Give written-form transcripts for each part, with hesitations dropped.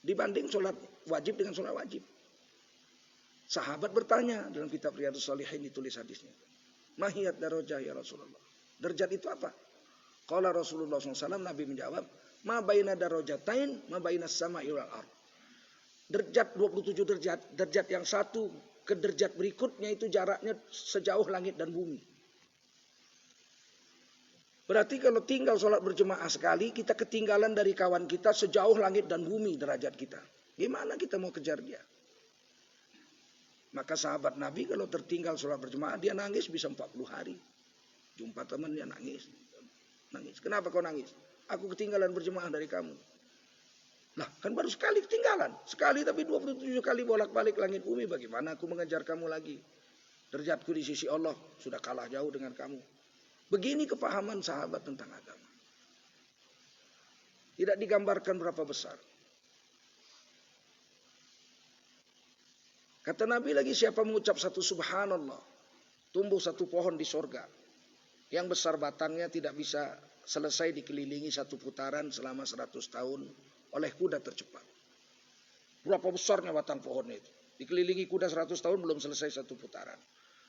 dibanding sholat wajib dengan sholat wajib. Sahabat bertanya dalam kitab Riyadhus Shalihin ditulis hadisnya. Mahiyat darajah ya Rasulullah. Derajat itu apa? Qala Rasulullah SAW, Nabi menjawab, ma baina darajatain, ma baina sama'i wal ardh. Derajat 27 derajat, derajat yang satu ke derajat berikutnya itu jaraknya sejauh langit dan bumi. Berarti kalau tinggal sholat berjemaah sekali, kita ketinggalan dari kawan kita sejauh langit dan bumi derajat kita. Gimana kita mau kejar dia? Maka sahabat Nabi kalau tertinggal sholat berjemaah, dia nangis bisa 40 hari. Jumpa temannya nangis. Kenapa kau nangis? Aku ketinggalan berjemaah dari kamu. Lah kan baru sekali ketinggalan. Sekali tapi 27 kali bolak-balik langit bumi. Bagaimana aku mengejar kamu lagi? Derajatku di sisi Allah sudah kalah jauh dengan kamu. Begini kepahaman sahabat tentang agama. Tidak digambarkan berapa besar. Kata Nabi lagi, siapa mengucap satu subhanallah, tumbuh satu pohon di sorga. Yang besar batangnya tidak bisa selesai dikelilingi satu putaran selama 100 tahun oleh kuda tercepat. Berapa besarnya batang pohonnya itu? Dikelilingi kuda 100 tahun belum selesai satu putaran.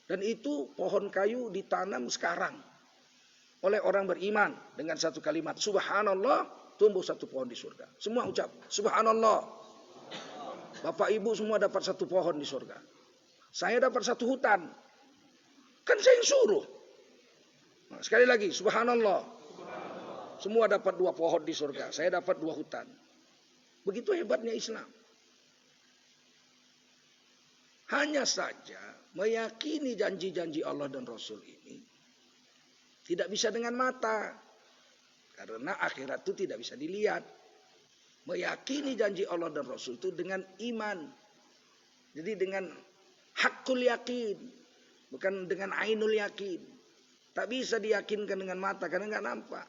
Dan itu pohon kayu ditanam sekarang oleh orang beriman dengan satu kalimat subhanallah, tumbuh satu pohon di surga. Semua ucap subhanallah. Bapak ibu semua dapat satu pohon di surga. Saya dapat satu hutan. Kan saya yang suruh. Nah, sekali lagi subhanallah. Semua dapat 2 pohon di surga. Saya dapat 2 hutan. Begitu hebatnya Islam. Hanya saja meyakini janji-janji Allah dan Rasul ini tidak bisa dengan mata. Karena akhirat itu tidak bisa dilihat. Meyakini janji Allah dan Rasul itu dengan iman. Jadi dengan hakul yakin. Bukan dengan ainul yakin. Tak bisa diyakinkan dengan mata karena nggak nampak.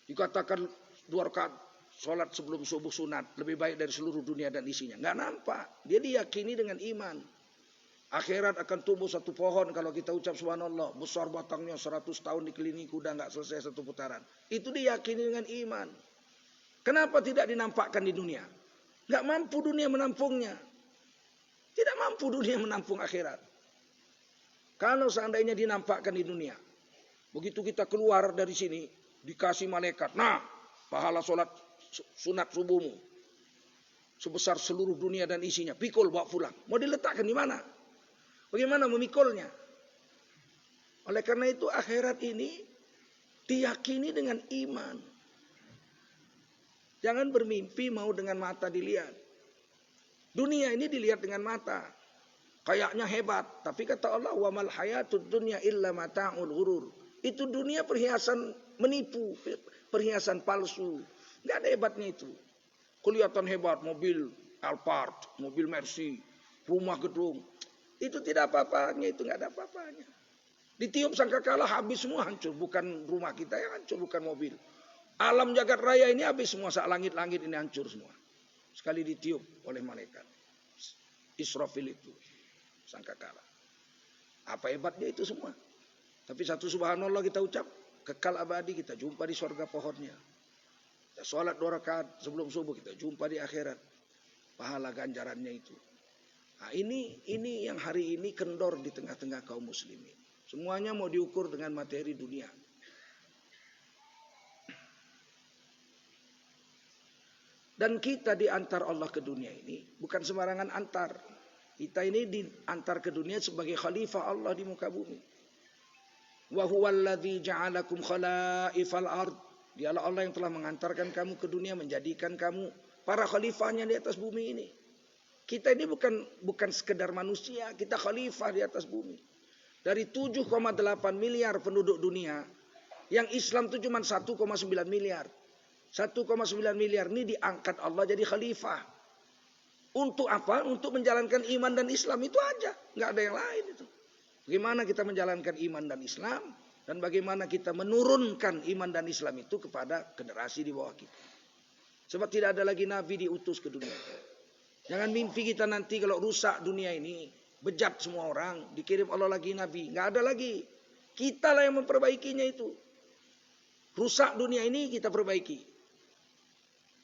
Dikatakan 2 rakaat sholat sebelum subuh sunat lebih baik dari seluruh dunia dan isinya. Nggak nampak. Dia diyakini dengan iman. Akhirat akan tumbuh satu pohon kalau kita ucap subhanallah. Besar batangnya 100 tahun dikelilingi kuda nggak selesai satu putaran. Itu diyakini dengan iman. Kenapa tidak dinampakkan di dunia? Nggak mampu dunia menampungnya. Tidak mampu dunia menampung akhirat. Kalau seandainya dinampakkan di dunia. Begitu kita keluar dari sini. Dikasih malaikat. Nah, pahala sholat sunat subuhmu. Sebesar seluruh dunia dan isinya. Pikul bawa pulang. Mau diletakkan di mana? Bagaimana memikulnya? Oleh karena itu akhirat ini diyakini dengan iman. Jangan bermimpi mau dengan mata dilihat. Dunia ini dilihat dengan mata. Kayaknya hebat. Tapi kata Allah, wa mal hayatud dunya illa mata'ul ghurur. Itu dunia perhiasan menipu. Perhiasan palsu. Nggak ada hebatnya itu. Kelihatan hebat. Mobil Alphard. Mobil Mercy. Rumah gedung. Itu tidak apa-apanya, itu nggak ada apa-apanya. Ditiup sangkakala habis semua hancur, bukan rumah kita yang hancur, bukan mobil. Alam jagat raya ini habis semua, saat langit-langit ini hancur semua. Sekali ditiup oleh malaikat. Israfil itu sangkakala. Apa hebatnya itu semua? Tapi satu subhanallah kita ucap, kekal abadi, kita jumpa di surga pohonnya. Kita sholat 2 rakaat sebelum subuh, kita jumpa di akhirat. Pahala ganjarannya itu. Nah, ini yang hari ini kendor di tengah-tengah kaum muslimin. Semuanya mau diukur dengan materi dunia. Dan kita diantar Allah ke dunia ini bukan sembarangan antar. Kita ini diantar ke dunia sebagai khalifah Allah di muka bumi. Wa huwallazi ja'alakum khalaifal ard. Dialah Allah yang telah mengantarkan kamu ke dunia, menjadikan kamu para khalifahnya di atas bumi ini. Kita ini bukan sekedar manusia, kita khalifah di atas bumi. Dari 7,8 miliar penduduk dunia, yang Islam itu cuma 1,9 miliar. 1,9 miliar ini diangkat Allah jadi khalifah. Untuk apa? Untuk menjalankan iman dan Islam itu aja. Nggak ada yang lain itu. Bagaimana kita menjalankan iman dan Islam, dan bagaimana kita menurunkan iman dan Islam itu kepada generasi di bawah kita. Sebab tidak ada lagi Nabi diutus ke dunia. Jangan mimpi kita nanti kalau rusak dunia ini, bejat semua orang, dikirim Allah lagi Nabi. Nggak ada lagi. Kita lah yang memperbaikinya itu. Rusak dunia ini kita perbaiki.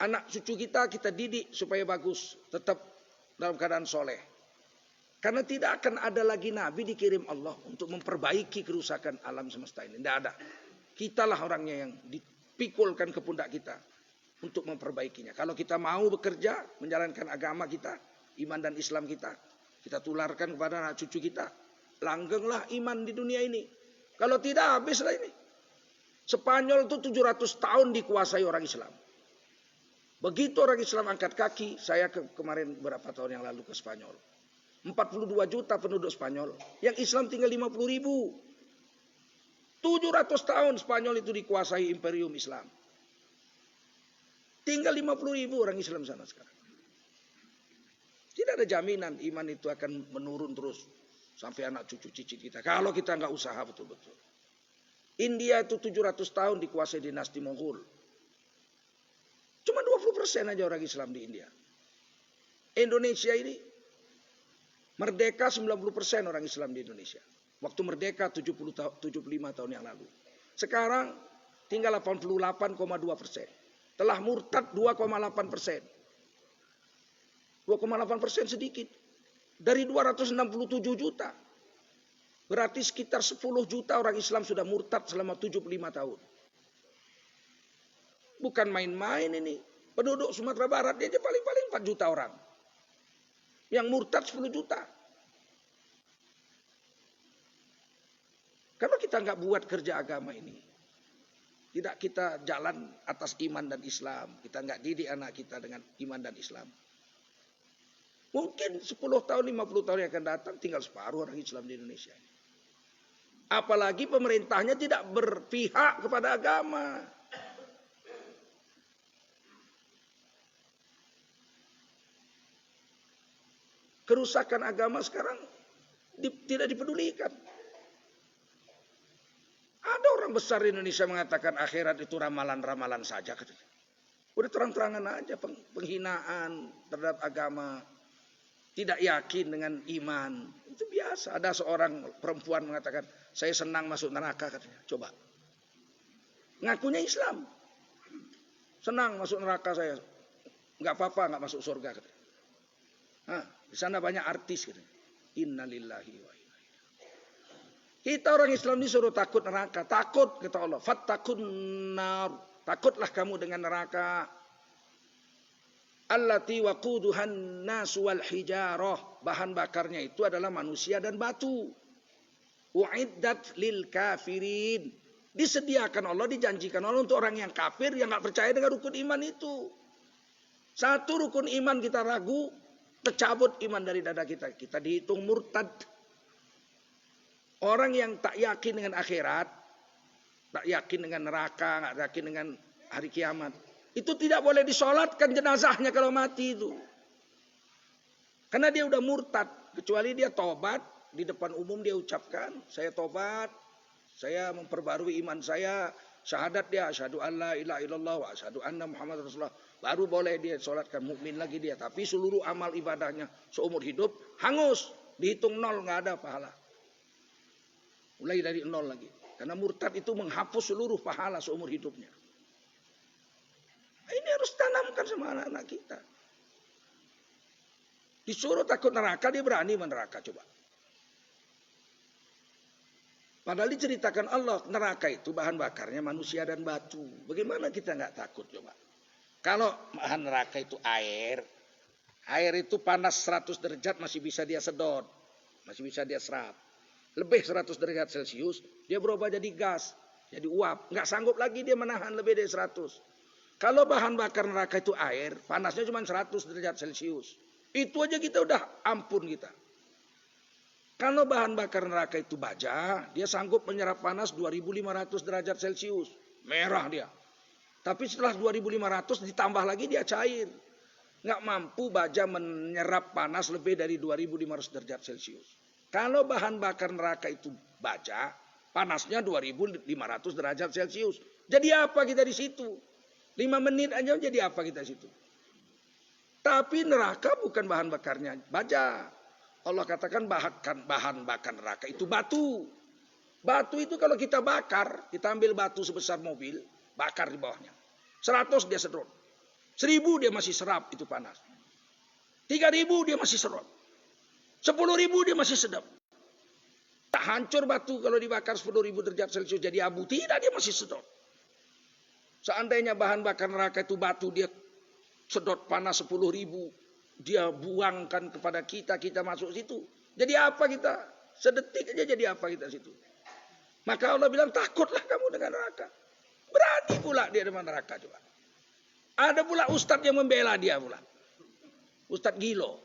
Anak cucu kita didik supaya bagus, tetap dalam keadaan soleh. Karena tidak akan ada lagi nabi dikirim Allah untuk memperbaiki kerusakan alam semesta ini. Tidak ada. Kitalah orangnya yang dipikulkan ke pundak kita untuk memperbaikinya. Kalau kita mau bekerja, menjalankan agama kita, iman dan Islam kita tularkan kepada anak cucu kita. Langgenglah iman di dunia ini. Kalau tidak, habislah ini. Spanyol itu 700 tahun dikuasai orang Islam. Begitu orang Islam angkat kaki, saya kemarin beberapa tahun yang lalu ke Spanyol. 42 juta penduduk Spanyol. Yang Islam tinggal 50 ribu. 700 tahun Spanyol itu dikuasai imperium Islam. Tinggal 50 ribu orang Islam sana sekarang. Tidak ada jaminan iman itu akan menurun terus. Sampai anak cucu cicit kita. Kalau kita nggak usaha betul-betul. India itu 700 tahun dikuasai dinasti Mongol. Cuma 20% aja orang Islam di India. Indonesia ini merdeka 90% orang Islam di Indonesia. Waktu merdeka 75 tahun yang lalu. Sekarang tinggal 88,2%. Telah murtad 2,8%. 2,8% sedikit. Dari 267 juta. Berarti sekitar 10 juta orang Islam sudah murtad selama 75 tahun. Bukan main-main ini. Penduduk Sumatera Barat dia aja paling-paling 4 juta orang. Yang murtad 10 juta. Kalau kita nggak buat kerja agama ini, tidak kita jalan atas iman dan Islam, kita nggak didik anak kita dengan iman dan Islam, mungkin 10 tahun, 50 tahun yang akan datang tinggal separuh orang Islam di Indonesia. Apalagi pemerintahnya tidak berpihak kepada agama. Kerusakan agama sekarang tidak dipedulikan. Ada orang besar di Indonesia mengatakan akhirat itu ramalan-ramalan saja. Udah terang-terangan aja penghinaan terhadap agama. Tidak yakin dengan iman. Itu biasa. Ada seorang perempuan mengatakan, saya senang masuk neraka katanya. Coba. Ngakunya Islam. Senang masuk neraka saya. Enggak apa-apa, enggak masuk surga katanya. Nah, di sana banyak artis katanya. Innalillahi wa inna ilaihi. Kita orang Islam disuruh takut neraka. Takut kata Allah. Fattakun nar. Takutlah kamu dengan neraka. Allati waquduhan nas wal hijarah. Bahan bakarnya itu adalah manusia dan batu. Uiddat lil kafirin. Disediakan Allah, dijanjikan Allah untuk orang yang kafir yang enggak percaya dengan rukun iman itu. Satu rukun iman kita ragu, tercabut iman dari dada kita. Kita dihitung murtad. Orang yang tak yakin dengan akhirat, tak yakin dengan neraka, tak yakin dengan hari kiamat, itu tidak boleh disolatkan jenazahnya kalau mati itu. Karena dia udah murtad. Kecuali dia tobat, di depan umum dia ucapkan, saya tobat, saya memperbarui iman saya, syahadat dia, asyhadu an la ilaha illallah wa asyhadu anna Muhammad Rasulullah. Baru boleh dia solatkan, mukmin lagi dia. Tapi seluruh amal ibadahnya seumur hidup hangus, dihitung nol, nggak ada pahala. Mulai dari nol lagi. Karena murtad itu menghapus seluruh pahala seumur hidupnya. Ini harus tanamkan sama anak-anak kita. Disuruh takut neraka, dia berani meneraka. Coba. Padahal diceritakan Allah, neraka itu bahan bakarnya manusia dan batu. Bagaimana kita nggak takut coba? Kalau bahan neraka itu air. Air itu panas 100 derajat masih bisa dia sedot. Masih bisa dia serap. Lebih 100 derajat Celcius, dia berubah jadi gas, jadi uap. Nggak sanggup lagi dia menahan lebih dari 100. Kalau bahan bakar neraka itu air, panasnya cuma 100 derajat Celcius. Itu aja kita udah ampun kita. Kalau bahan bakar neraka itu baja, dia sanggup menyerap panas 2500 derajat Celcius. Merah dia. Tapi setelah 2500 ditambah lagi dia cair. Nggak mampu baja menyerap panas lebih dari 2500 derajat Celcius. Kalau bahan bakar neraka itu baja, panasnya 2500 derajat Celcius. Jadi apa kita di situ? 5 menit aja jadi apa kita di situ? Tapi neraka bukan bahan bakarnya baja. Allah katakan bahan bakar neraka itu batu. Batu itu kalau kita bakar, kita ambil batu sebesar mobil, bakar di bawahnya. 100 dia sedot. 1.000 dia masih serap itu panas. 3.000 dia masih serap. 10.000 dia masih sedap. Tak hancur batu kalau dibakar 10.000 derajat Celcius jadi abu. Tidak, dia masih sedot. Seandainya bahan bakar neraka itu batu, dia sedot panas 10.000. Dia buangkan kepada kita, kita masuk situ. Jadi apa kita? Sedetik aja jadi apa kita situ. Maka Allah bilang, takutlah kamu dengan neraka. Berani pula dia dengan neraka coba. Ada pula ustadz yang membela dia pula. Ustadz Gilo.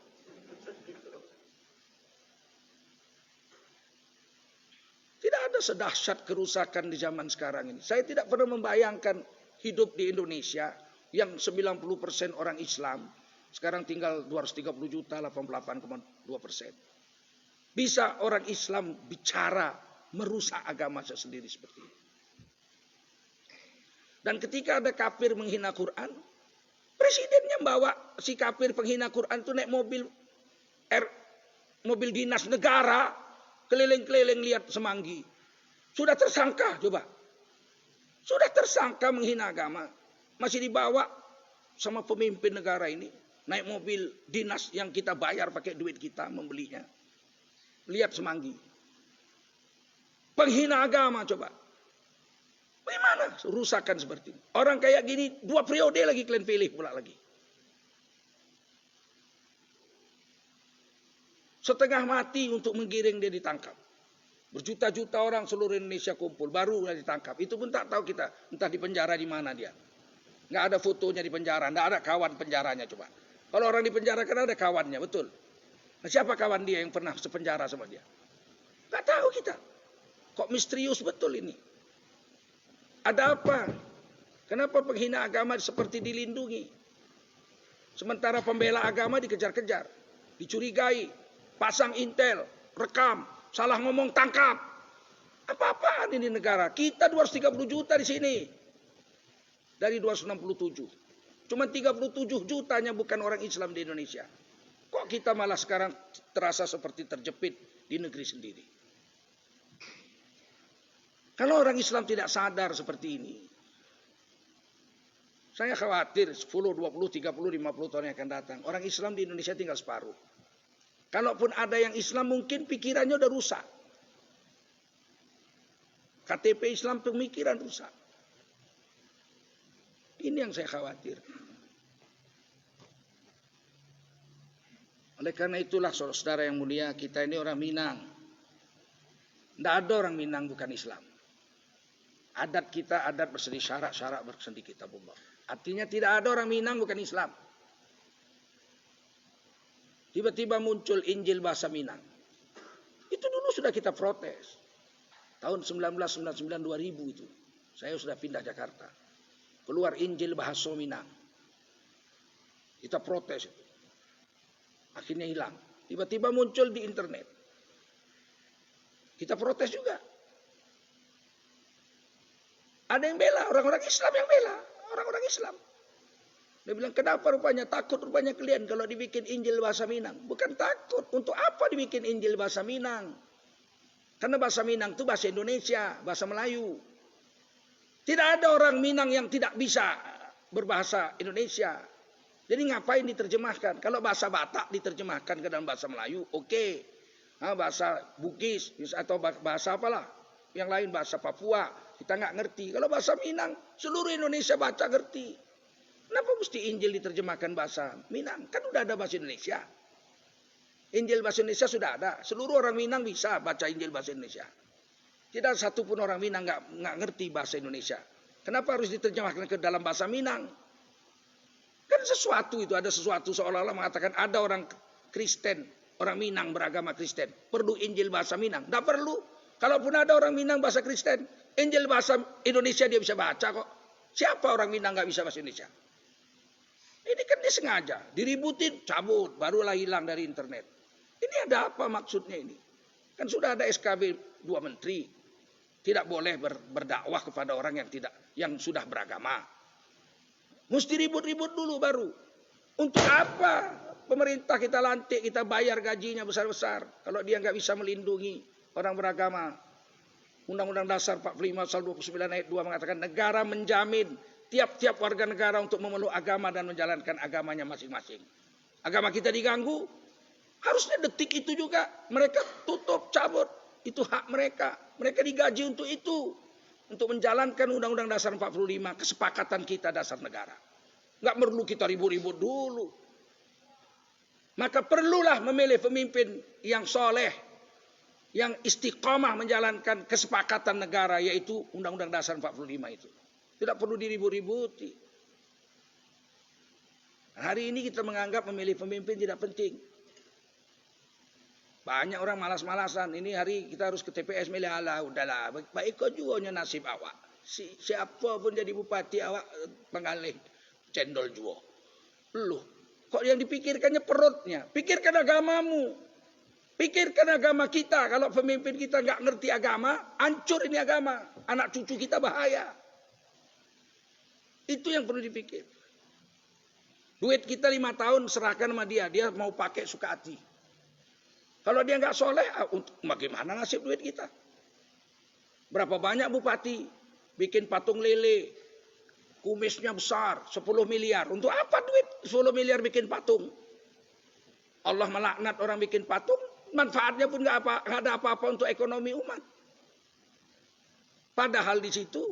Tidak ada sedahsyat kerusakan di zaman sekarang ini. Saya tidak pernah membayangkan hidup di Indonesia yang 90% orang Islam. Sekarang tinggal 230 juta, 88,2%. Bisa orang Islam bicara merusak agama sendiri seperti ini. Dan ketika ada kafir menghina Quran, presidennya bawa si kafir penghina Quran itu naik mobil dinas negara. Keliling-keliling lihat Semanggi. Sudah tersangka coba. Sudah tersangka menghina agama. Masih dibawa sama pemimpin negara ini. Naik mobil dinas yang kita bayar pakai duit kita membelinya. Lihat Semanggi. Penghina agama coba. Bagaimana rusakan seperti ini? Orang kayak gini 2 periode lagi kalian pilih pula lagi. Setengah mati untuk menggiring dia ditangkap. Berjuta-juta orang seluruh Indonesia kumpul, baru ditangkap. Itu pun tak tahu kita, entah di penjara di mana dia. Nggak ada fotonya di penjara, nggak ada kawan penjaranya coba. Kalau orang di penjara kan ada kawannya, betul. Nah, siapa kawan dia yang pernah sepenjara sama dia? Nggak tahu kita. Kok misterius betul ini? Ada apa? Kenapa penghina agama seperti dilindungi? Sementara pembela agama dikejar-kejar, dicurigai. Pasang intel, rekam, salah ngomong tangkap. Apa-apaan ini negara? Kita 230 juta di sini. Dari 267. Cuma 37 jutanya bukan orang Islam di Indonesia. Kok kita malah sekarang terasa seperti terjepit di negeri sendiri? Kalau orang Islam tidak sadar seperti ini, saya khawatir 10, 20, 30, 50 tahun yang akan datang. Orang Islam di Indonesia tinggal separuh. Kalaupun ada yang Islam mungkin pikirannya udah rusak. KTP Islam pemikiran rusak. Ini yang saya khawatir. Oleh karena itulah saudara yang mulia, kita ini orang Minang. Tidak ada orang Minang bukan Islam. Adat kita adat bersedi syarak-syarak bersendi kitabullah. Artinya tidak ada orang Minang bukan Islam. Tiba-tiba muncul Injil bahasa Minang. Itu dulu sudah kita protes. Tahun 1999 2000 itu. Saya sudah pindah Jakarta. Keluar Injil bahasa Minang. Kita protes itu. Akhirnya hilang. Tiba-tiba muncul di internet. Kita protes juga. Ada yang bela, orang-orang Islam yang bela. Orang-orang Islam. Dia bilang, kenapa rupanya? Takut rupanya kalian kalau dibikin Injil bahasa Minang. Bukan takut. Untuk apa dibikin Injil bahasa Minang? Karena bahasa Minang itu bahasa Indonesia, bahasa Melayu. Tidak ada orang Minang yang tidak bisa berbahasa Indonesia. Jadi ngapain diterjemahkan? Kalau bahasa Batak diterjemahkan ke dalam bahasa Melayu, oke. Nah, bahasa Bugis atau bahasa apalah. Yang lain bahasa Papua, kita nggak ngerti. Kalau bahasa Minang, seluruh Indonesia baca ngerti. Kenapa mesti Injil diterjemahkan bahasa Minang? Kan udah ada bahasa Indonesia. Injil bahasa Indonesia sudah ada. Seluruh orang Minang bisa baca Injil bahasa Indonesia. Tidak satu pun orang Minang nggak ngerti bahasa Indonesia. Kenapa harus diterjemahkan ke dalam bahasa Minang? Kan sesuatu itu, ada sesuatu seolah-olah mengatakan ada orang Kristen, orang Minang beragama Kristen. Perlu Injil bahasa Minang? Tidak perlu. Kalaupun ada orang Minang bahasa Kristen, Injil bahasa Indonesia dia bisa baca kok. Siapa orang Minang nggak bisa bahasa Indonesia? Ini kan disengaja, diributin, cabut, barulah hilang dari internet. Ini ada apa maksudnya ini? Kan sudah ada SKB 2 menteri. Tidak boleh berdakwah kepada orang yang sudah beragama. Mesti ribut-ribut dulu baru. Untuk apa pemerintah kita lantik, kita bayar gajinya besar-besar. Kalau dia nggak bisa melindungi orang beragama. Undang-Undang Dasar 45 pasal 29 ayat 2 mengatakan negara menjamin tiap-tiap warga negara untuk memeluk agama dan menjalankan agamanya masing-masing. Agama kita diganggu, harusnya detik itu juga mereka tutup, cabut. Itu hak mereka. Mereka digaji untuk itu. Untuk menjalankan Undang-Undang Dasar 45, kesepakatan kita dasar negara. Nggak perlu kita ribut-ribut dulu. Maka perlulah memilih pemimpin yang soleh, yang istiqomah menjalankan kesepakatan negara, yaitu Undang-Undang Dasar 45 itu. Tidak perlu diribut-ributi. Hari ini kita menganggap memilih pemimpin tidak penting. Banyak orang malas-malasan. Ini hari kita harus ke TPS milih, ala udahlah. Baik kau juga nasib awak. Siapa pun jadi bupati awak pengalih cendol juga. Loh, kok yang dipikirkannya perutnya? Pikirkan agamamu. Pikirkan agama kita. Kalau pemimpin kita nggak ngerti agama, hancur ini agama. Anak cucu kita bahaya. Itu yang perlu dipikir. Duit kita 5 tahun serahkan sama dia. Dia mau pakai suka hati. Kalau dia nggak soleh, bagaimana nasib duit kita? Berapa banyak bupati bikin patung lele, kumisnya besar, 10 miliar. Untuk apa duit 10 miliar bikin patung? Allah melaknat orang bikin patung, manfaatnya pun nggak ada apa-apa untuk ekonomi umat. Padahal di situ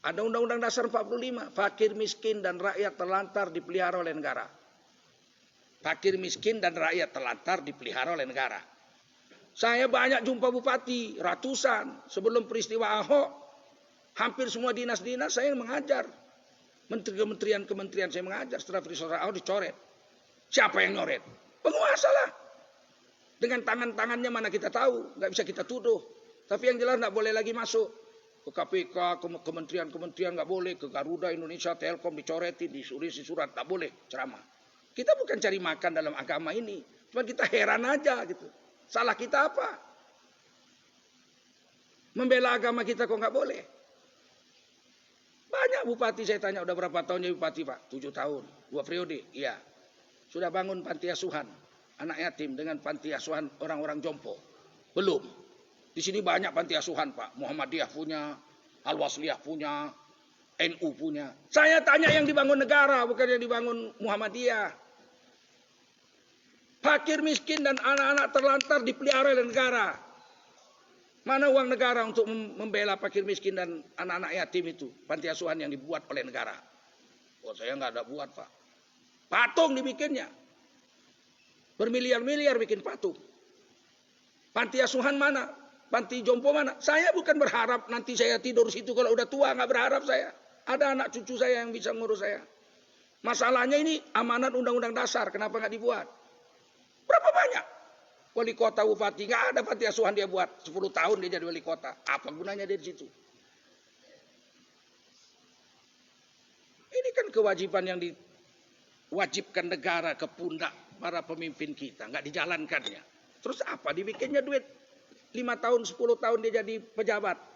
ada Undang-Undang Dasar 45, fakir miskin dan rakyat terlantar dipelihara oleh negara. Fakir miskin dan rakyat terlantar dipelihara oleh negara. Saya banyak jumpa bupati, ratusan. Sebelum peristiwa Ahok, hampir semua dinas-dinas saya mengajar. Kementerian saya mengajar. Setelah peristiwa Ahok dicoret. Siapa yang nyoret? Penguasa lah. Dengan tangan-tangannya mana kita tahu. Nggak bisa kita tuduh. Tapi yang jelas nggak boleh lagi masuk. Ke KPK, ke kementerian nggak boleh. Ke Garuda, Indonesia, Telkom dicoretin, disuruh surat. Nggak boleh ceramah. Kita bukan cari makan dalam agama ini. Cuma kita heran aja gitu. Salah kita apa? Membela agama kita kok nggak boleh? Banyak bupati saya tanya, udah berapa tahun jadi bupati Pak? 7 tahun, 2 periode. Iya. Sudah bangun panti asuhan anak yatim dengan panti asuhan orang-orang jompo? Belum. Di sini banyak panti asuhan Pak. Muhammadiyah punya, Al-Wasliyah punya, NU punya. Saya tanya yang dibangun negara, bukan yang dibangun Muhammadiyah. Fakir miskin dan anak-anak terlantar dipelihara oleh negara. Mana uang negara untuk membela fakir miskin dan anak-anak yatim itu? Panti asuhan yang dibuat oleh negara. Oh, saya nggak ada buat Pak. Patung dibikinnya. Bermiliar-miliar bikin patung. Panti asuhan mana? Panti jompo mana? Saya bukan berharap nanti saya tidur situ kalau udah tua, nggak berharap saya. Ada anak cucu saya yang bisa ngurus saya. Masalahnya ini amanat Undang-Undang Dasar, kenapa nggak dibuat? Berapa banyak wali kota, bupati, nggak ada panti asuhan dia buat. 10 tahun dia jadi wali kota. Apa gunanya dia di situ? Ini kan kewajiban yang diwajibkan negara ke pundak para pemimpin kita. Nggak dijalankannya. Terus apa? Dibikinnya duit 5 tahun, 10 tahun dia jadi pejabat.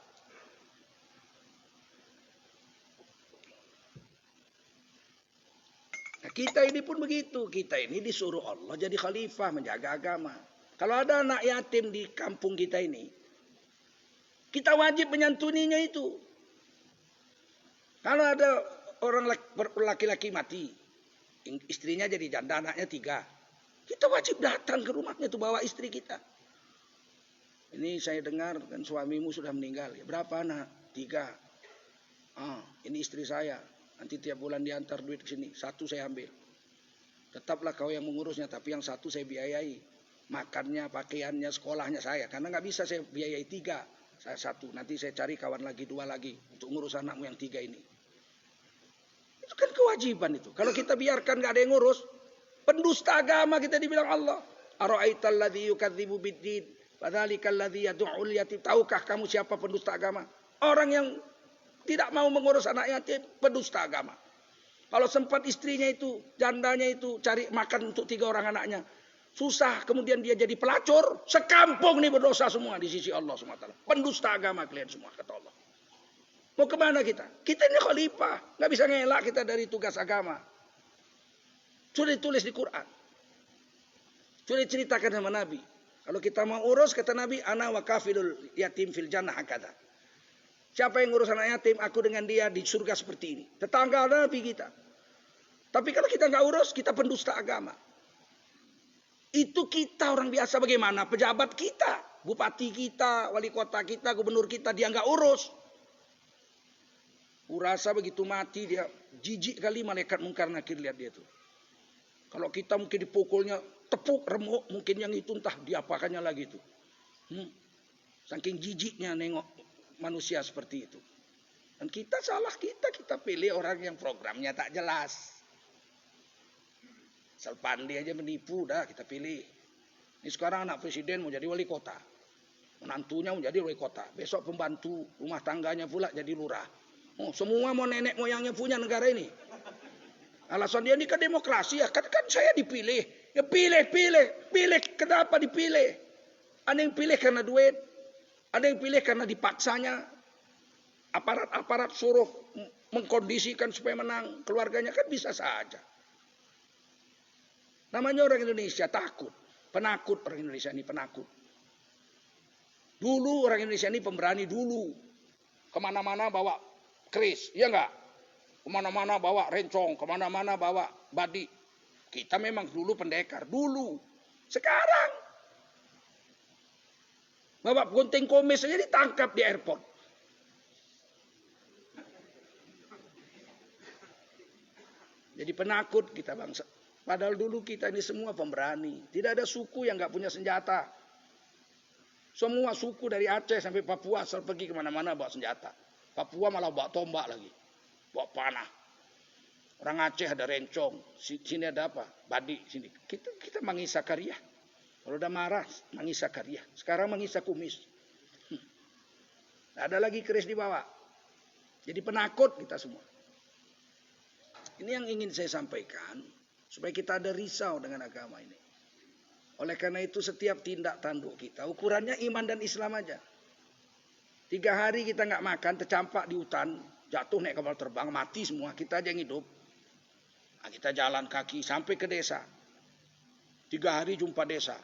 Nah, kita ini pun begitu. Kita ini disuruh Allah jadi khalifah, menjaga agama. Kalau ada anak yatim di kampung kita ini, kita wajib menyantuninya itu. Kalau ada orang laki-laki mati, istrinya jadi janda, anaknya 3. Kita wajib datang ke rumahnya itu, bawa istri kita. Ini saya dengar kan suamimu sudah meninggal. Ya, berapa anak? 3. Ini istri saya. Nanti tiap bulan diantar duit ke sini. 1 saya ambil. Tetaplah kau yang mengurusnya, tapi yang 1 saya biayai. Makannya, pakaiannya, sekolahnya saya. Karena nggak bisa saya biayai 3. Saya 1. Nanti saya cari kawan lagi, 2 lagi. Untuk ngurus anakmu yang 3 ini. Itu kan kewajiban itu. Kalau kita biarkan nggak ada yang ngurus, pendusta agama kita dibilang Allah. Ara'aital ladzi yukadzibu biddin, fadzalikal ladzi yad'ul yatim. Tahukah kamu siapa pendusta agama? Orang yang tidak mau mengurus anak yatim, pendusta agama. Kalau sempat istrinya itu, jandanya itu cari makan untuk 3 orang anaknya, susah, kemudian dia jadi pelacur, sekampung nih berdosa semua di sisi Allah SWT. Pendusta agama kalian semua, kata Allah. Mau kemana kita? Kita ini khalifah, nggak bisa ngelak kita dari tugas agama. Sudah ditulis di Quran. Sudah diceritakan sama Nabi. Kalau kita mau urus, kata Nabi, ana wa kafilul yatim fil jannah hakada. Siapa yang ngurus anak yatim? Aku dengan dia di surga seperti ini. Tetangga Nabi kita. Tapi kalau kita nggak urus, kita pendusta agama. Itu kita orang biasa bagaimana? Pejabat kita, bupati kita, wali kota kita, gubernur kita, dia nggak urus. Urasa begitu mati dia jijik kali malaikat mungkar nakir lihat dia tuh. Kalau kita mungkin dipukulnya tepuk remuk, mungkin yang itu entah diapakannya lagi tuh. Saking jijiknya nengok manusia seperti itu. Dan kita salah kita pilih orang yang programnya tak jelas. Asal pandai aja menipu dah kita pilih. Ini sekarang anak presiden mau jadi wali kota. Menantunya mau jadi wali kota. Besok pembantu rumah tangganya pula jadi lurah. Oh, semua mau nenek moyangnya punya negara ini. Alasan dia ini kan demokrasi ya. Kan saya dipilih. Ya pilih. Kenapa dipilih? Ada yang pilih karena duit. Ada yang pilih karena dipaksanya. Aparat suruh mengkondisikan supaya menang. Keluarganya kan bisa saja. Namanya orang Indonesia takut. Penakut orang Indonesia ini penakut. Dulu orang Indonesia ini pemberani dulu. Kemana-mana bawa keris. Iya enggak? Kemana-mana bawa rencong. Kemana-mana bawa badi. Kita memang dulu pendekar. Dulu. Sekarang. Bawa gunting komis saja ditangkap di airport. Jadi penakut kita bangsa. Padahal dulu kita ini semua pemberani. Tidak ada suku yang nggak punya senjata. Semua suku dari Aceh sampai Papua asal pergi kemana-mana bawa senjata. Papua malah bawa tombak lagi. Bawa panah. Orang Aceh ada rencong. Sini ada apa? Badi. Sini. Kita mangisa karya. Kalau udah marah, mangisa karya. Sekarang mangisa kumis. Ada lagi keris dibawa. Jadi penakut kita semua. Ini yang ingin saya sampaikan. Supaya kita ada risau dengan agama ini. Oleh karena itu setiap tindak tanduk kita. Ukurannya iman dan Islam aja. 3 hari kita nggak makan. Tercampak di hutan. Jatuh naik kapal terbang. Mati semua. Kita aja yang hidup. Nah, kita jalan kaki sampai ke desa. 3 hari jumpa desa.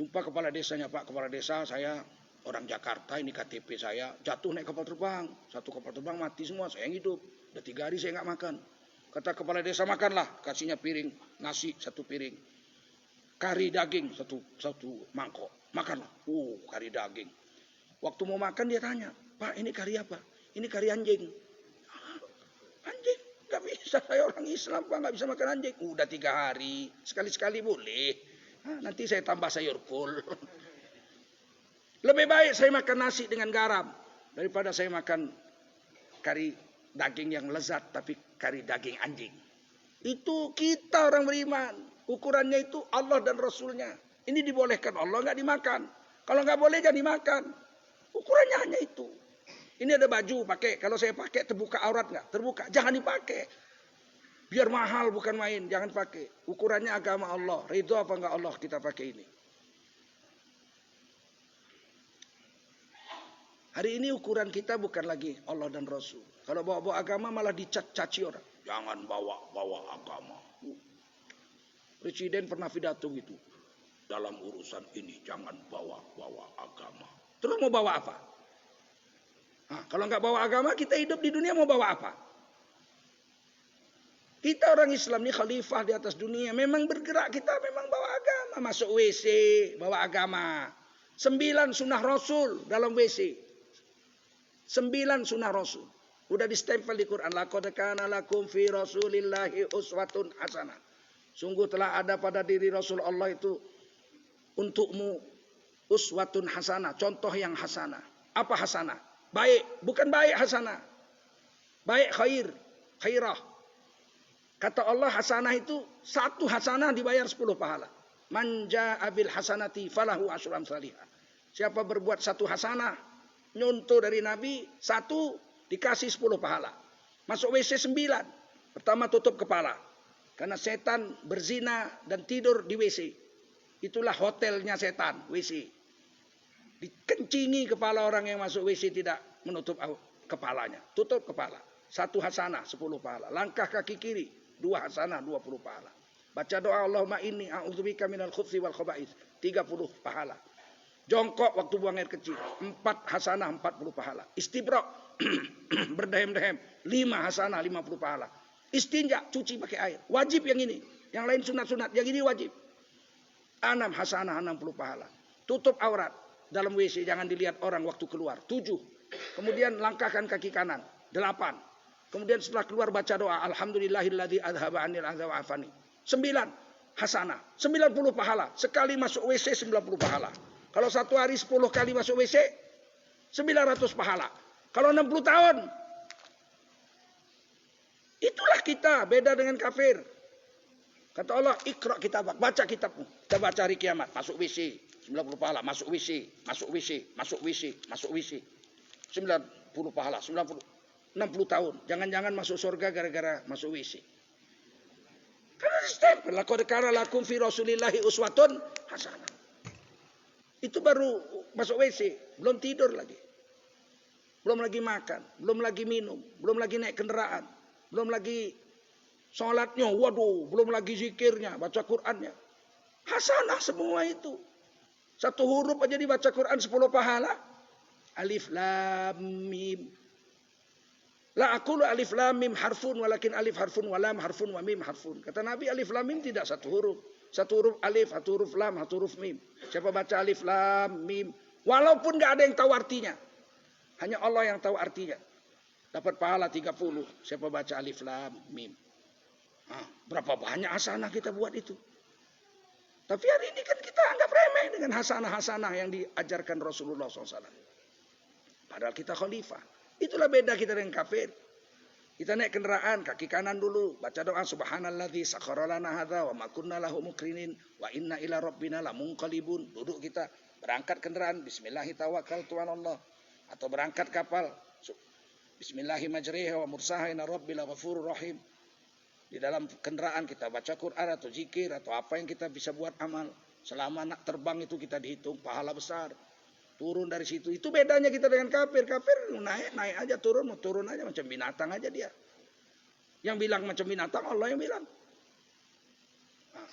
Jumpa kepala desanya. Pak kepala desa saya orang Jakarta. Ini KTP saya. Jatuh naik kapal terbang. 1 kapal terbang mati semua. Saya yang hidup. Udah 3 hari saya nggak makan. Kata kepala desa makanlah, kasihnya piring nasi 1 piring, kari daging satu mangkok, makanlah. Kari daging. Waktu mau makan dia tanya, Pak ini kari apa? Ini kari anjing. Anjing? Gak bisa, saya orang Islam Pak gak bisa makan anjing. Udah 3 hari, sekali-sekali boleh. Nanti saya tambah sayur kol. Lebih baik saya makan nasi dengan garam daripada saya makan kari daging yang lezat tapi kari daging anjing. Itu kita orang beriman. Ukurannya itu Allah dan Rasulnya. Ini dibolehkan Allah nggak dimakan. Kalau nggak boleh jangan dimakan. Ukurannya hanya itu. Ini ada baju pakai. Kalau saya pakai terbuka aurat nggak? Terbuka. Jangan dipakai. Biar mahal bukan main. Jangan pakai. Ukurannya agama Allah. Ridho apa nggak Allah kita pakai ini. Hari ini ukuran kita bukan lagi Allah dan Rasul. Kalau bawa-bawa agama malah dicaci orang. Jangan bawa-bawa agama. Presiden pernah pidato gitu. Dalam urusan ini jangan bawa-bawa agama. Terus mau bawa apa? Kalau nggak bawa agama kita hidup di dunia mau bawa apa? Kita orang Islam ini khalifah di atas dunia. Memang bergerak kita memang bawa agama. Masuk WC bawa agama. 9 sunnah Rasul dalam WC. 9 sunnah Rasul. Udah distempel di Quran. Laqad kana lakum fi Rasulillahi uswatun hasanah. Sungguh telah ada pada diri Rasul Allah itu untukmu uswatun hasanah. Contoh yang hasanah. Apa hasanah? Baik. Bukan baik hasanah. Baik khairah. Kata Allah hasanah itu 1 hasanah dibayar 10 pahala. Man ja'a bil hasanati falahu asyru amsalihha. Siapa berbuat 1 hasanah nyontoh dari Nabi 1 dikasih 10 pahala. Masuk WC 9. Pertama tutup kepala. Karena setan berzina dan tidur di WC. Itulah hotelnya setan, WC. Dikencingi kepala orang yang masuk WC tidak menutup kepalanya. Tutup kepala. 1 hasanah 10 pahala. Langkah kaki kiri 2 hasanah 20 pahala. Baca doa Allahumma inni a'udzubika minal khubuthi wal khaba'its 30 pahala. Jongkok waktu buang air kecil. 4 hasanah 40 pahala. Istibrok. Berdehem-dehem. 5 hasanah 50 pahala. Istinja. Cuci pakai air. Wajib yang ini. Yang lain sunat-sunat. Yang ini wajib. 6 hasanah 60 pahala. Tutup aurat. Dalam WC. Jangan dilihat orang waktu keluar. 7. Kemudian langkahkan kaki kanan. 8. Kemudian setelah keluar baca doa. Alhamdulillahilladzi adhaba anil adza wa afani. 9. Hasanah. 90 pahala. Sekali masuk WC 90 pahala. Kalau satu hari 10 kali masuk WC, 900 pahala. Kalau 60 tahun, itulah kita, beda dengan kafir. Kata Allah, ikra kitabak, baca kitabmu. Kita baca hari kiamat, masuk WC, 90 pahala, masuk WC, masuk WC, masuk WC, masuk WC. 90 pahala, 60 tahun. Jangan-jangan masuk surga gara-gara masuk WC. Karena stempel, laqad kana lakum fi rasulillahi uswatun hasanah. Itu baru masuk WC, belum tidur lagi. Belum lagi makan, belum lagi minum, belum lagi naik kendaraan, belum lagi sholatnya, waduh, belum lagi zikirnya, baca Qur'annya. Hasanah semua itu. Satu huruf aja dibaca Qur'an 10 pahala. Alif lam mim. La aqulu alif lam mim harfun walakin alif harfun wa lam harfun wa mim harfun. Kata Nabi alif lam mim tidak satu huruf. Satu huruf alif, satu huruf lam, satu huruf mim. Siapa baca alif lam mim, walaupun gak ada yang tahu artinya, hanya Allah yang tahu artinya, dapat pahala 30. Siapa baca alif lam mim. Nah, berapa banyak hasanah kita buat itu. Tapi hari ini kan kita anggap remeh dengan hasanah-hasanah yang diajarkan Rasulullah SAW. Padahal kita khalifah. Itulah beda kita dengan kafir. Kita naik kendaraan, kaki kanan dulu. Baca doa, subhanalladzi sakhkhara lana hadza wa ma kunna lahu muqrinin wa inna ila rabbina lamunqalibun. Duduk kita, berangkat kendaraan, bismillahi tawakkaltu 'ala Allah. Atau berangkat kapal, bismillahi majriha wa mursaha inna rabbil ghafurur rahim. Di dalam kendaraan kita baca Quran atau zikir atau apa yang kita bisa buat amal. Selama nak terbang itu kita dihitung pahala besar. Turun dari situ. Itu bedanya kita dengan kafir. Kafir naik aja, turun aja macam binatang aja dia. Yang bilang macam binatang Allah yang bilang. Nah,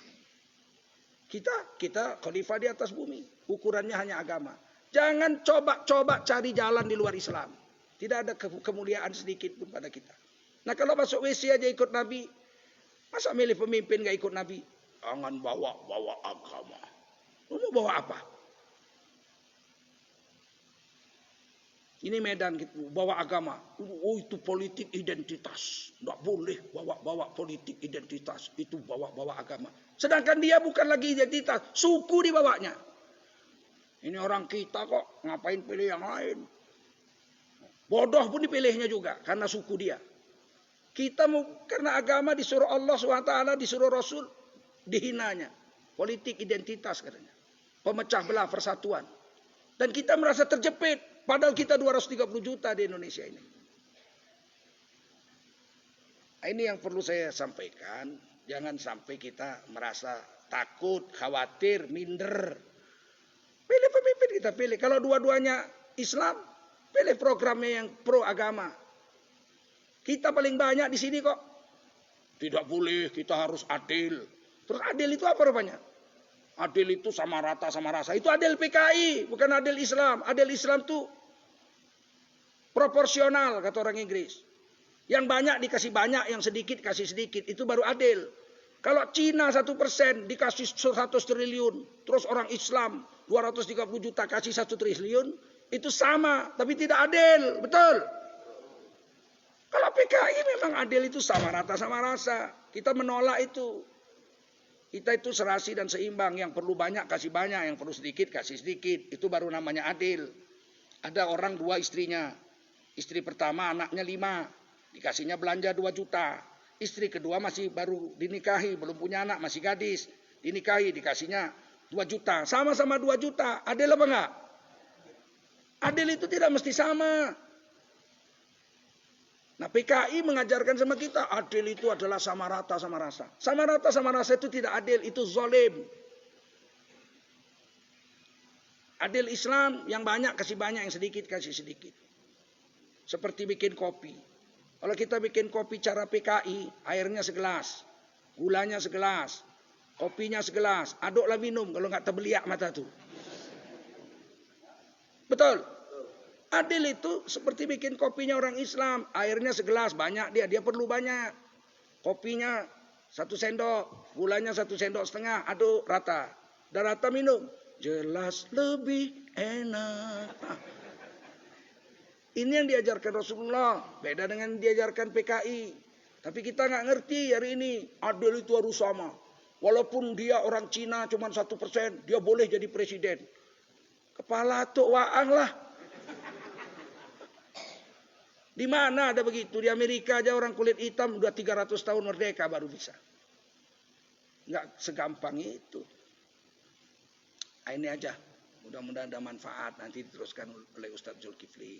kita khalifah di atas bumi. Ukurannya hanya agama. Jangan coba-coba cari jalan di luar Islam. Tidak ada kemuliaan sedikit pun pada kita. Nah kalau masuk WC aja ikut Nabi. Masa milih pemimpin gak ikut Nabi? Jangan bawa agama. Lu mau bawa apa? Ini Medan gitu, bawa agama. Oh itu politik identitas. Nggak boleh bawa politik identitas. Itu bawa agama. Sedangkan dia bukan lagi identitas. Suku dibawanya. Ini orang kita kok. Ngapain pilih yang lain. Bodoh pun dipilihnya juga. Karena suku dia. Kita mau karena agama disuruh Allah SWT. Disuruh Rasul. Dihinanya. Politik identitas katanya. Pemecah belah persatuan. Dan kita merasa terjepit. Padahal kita 230 juta di Indonesia ini. Ini yang perlu saya sampaikan. Jangan sampai kita merasa takut, khawatir, minder. Pilih pemimpin kita pilih. Kalau dua-duanya Islam, pilih programnya yang pro agama. Kita paling banyak di sini kok. Tidak boleh, kita harus adil. Terus adil itu apa rupanya? Adil itu sama rata sama rasa. Itu adil PKI, bukan adil Islam. Adil Islam tuh proporsional kata orang Inggris. Yang banyak dikasih banyak, yang sedikit kasih sedikit. Itu baru adil. Kalau Cina 1% dikasih 100 triliun. Terus orang Islam 230 juta kasih 1 triliun. Itu sama, tapi tidak adil. Betul. Kalau PKI memang adil itu sama rata sama rasa. Kita menolak itu. Kita itu serasi dan seimbang. Yang perlu banyak kasih banyak. Yang perlu sedikit kasih sedikit. Itu baru namanya adil. Ada orang 2 istrinya. Istri pertama anaknya 5. Dikasihnya belanja 2 juta. Istri kedua masih baru dinikahi. Belum punya anak, masih gadis. Dinikahi, dikasihnya 2 juta. Sama-sama 2 juta. Adil apa enggak? Adil itu tidak mesti sama. Nah PKI mengajarkan sama kita. Adil itu adalah sama rata sama rasa. Sama rata sama rasa itu tidak adil. Itu zalim. Adil Islam yang banyak kasih banyak, yang sedikit kasih sedikit. Seperti bikin kopi. Kalau kita bikin kopi cara PKI, airnya segelas, gulanya segelas, kopinya segelas, aduklah minum kalau nggak terbeliak mata tuh. Betul. Adil itu seperti bikin kopinya orang Islam. Airnya segelas, banyak dia perlu banyak. Kopinya 1 sendok, gulanya 1 sendok setengah, aduk rata. Dan rata minum. Jelas lebih enak. Ini yang diajarkan Rasulullah. Beda dengan diajarkan PKI. Tapi kita nggak ngerti hari ini. Adil itu harus sama. Walaupun dia orang Cina cuma 1%, dia boleh jadi presiden. Kepala tuk waang lah. Di mana ada begitu? Di Amerika aja orang kulit hitam udah 300 tahun merdeka baru bisa. Nggak segampang itu. Nah, ini aja. Mudah-mudahan ada manfaat. Nanti diteruskan oleh Ustadz Zulkifli.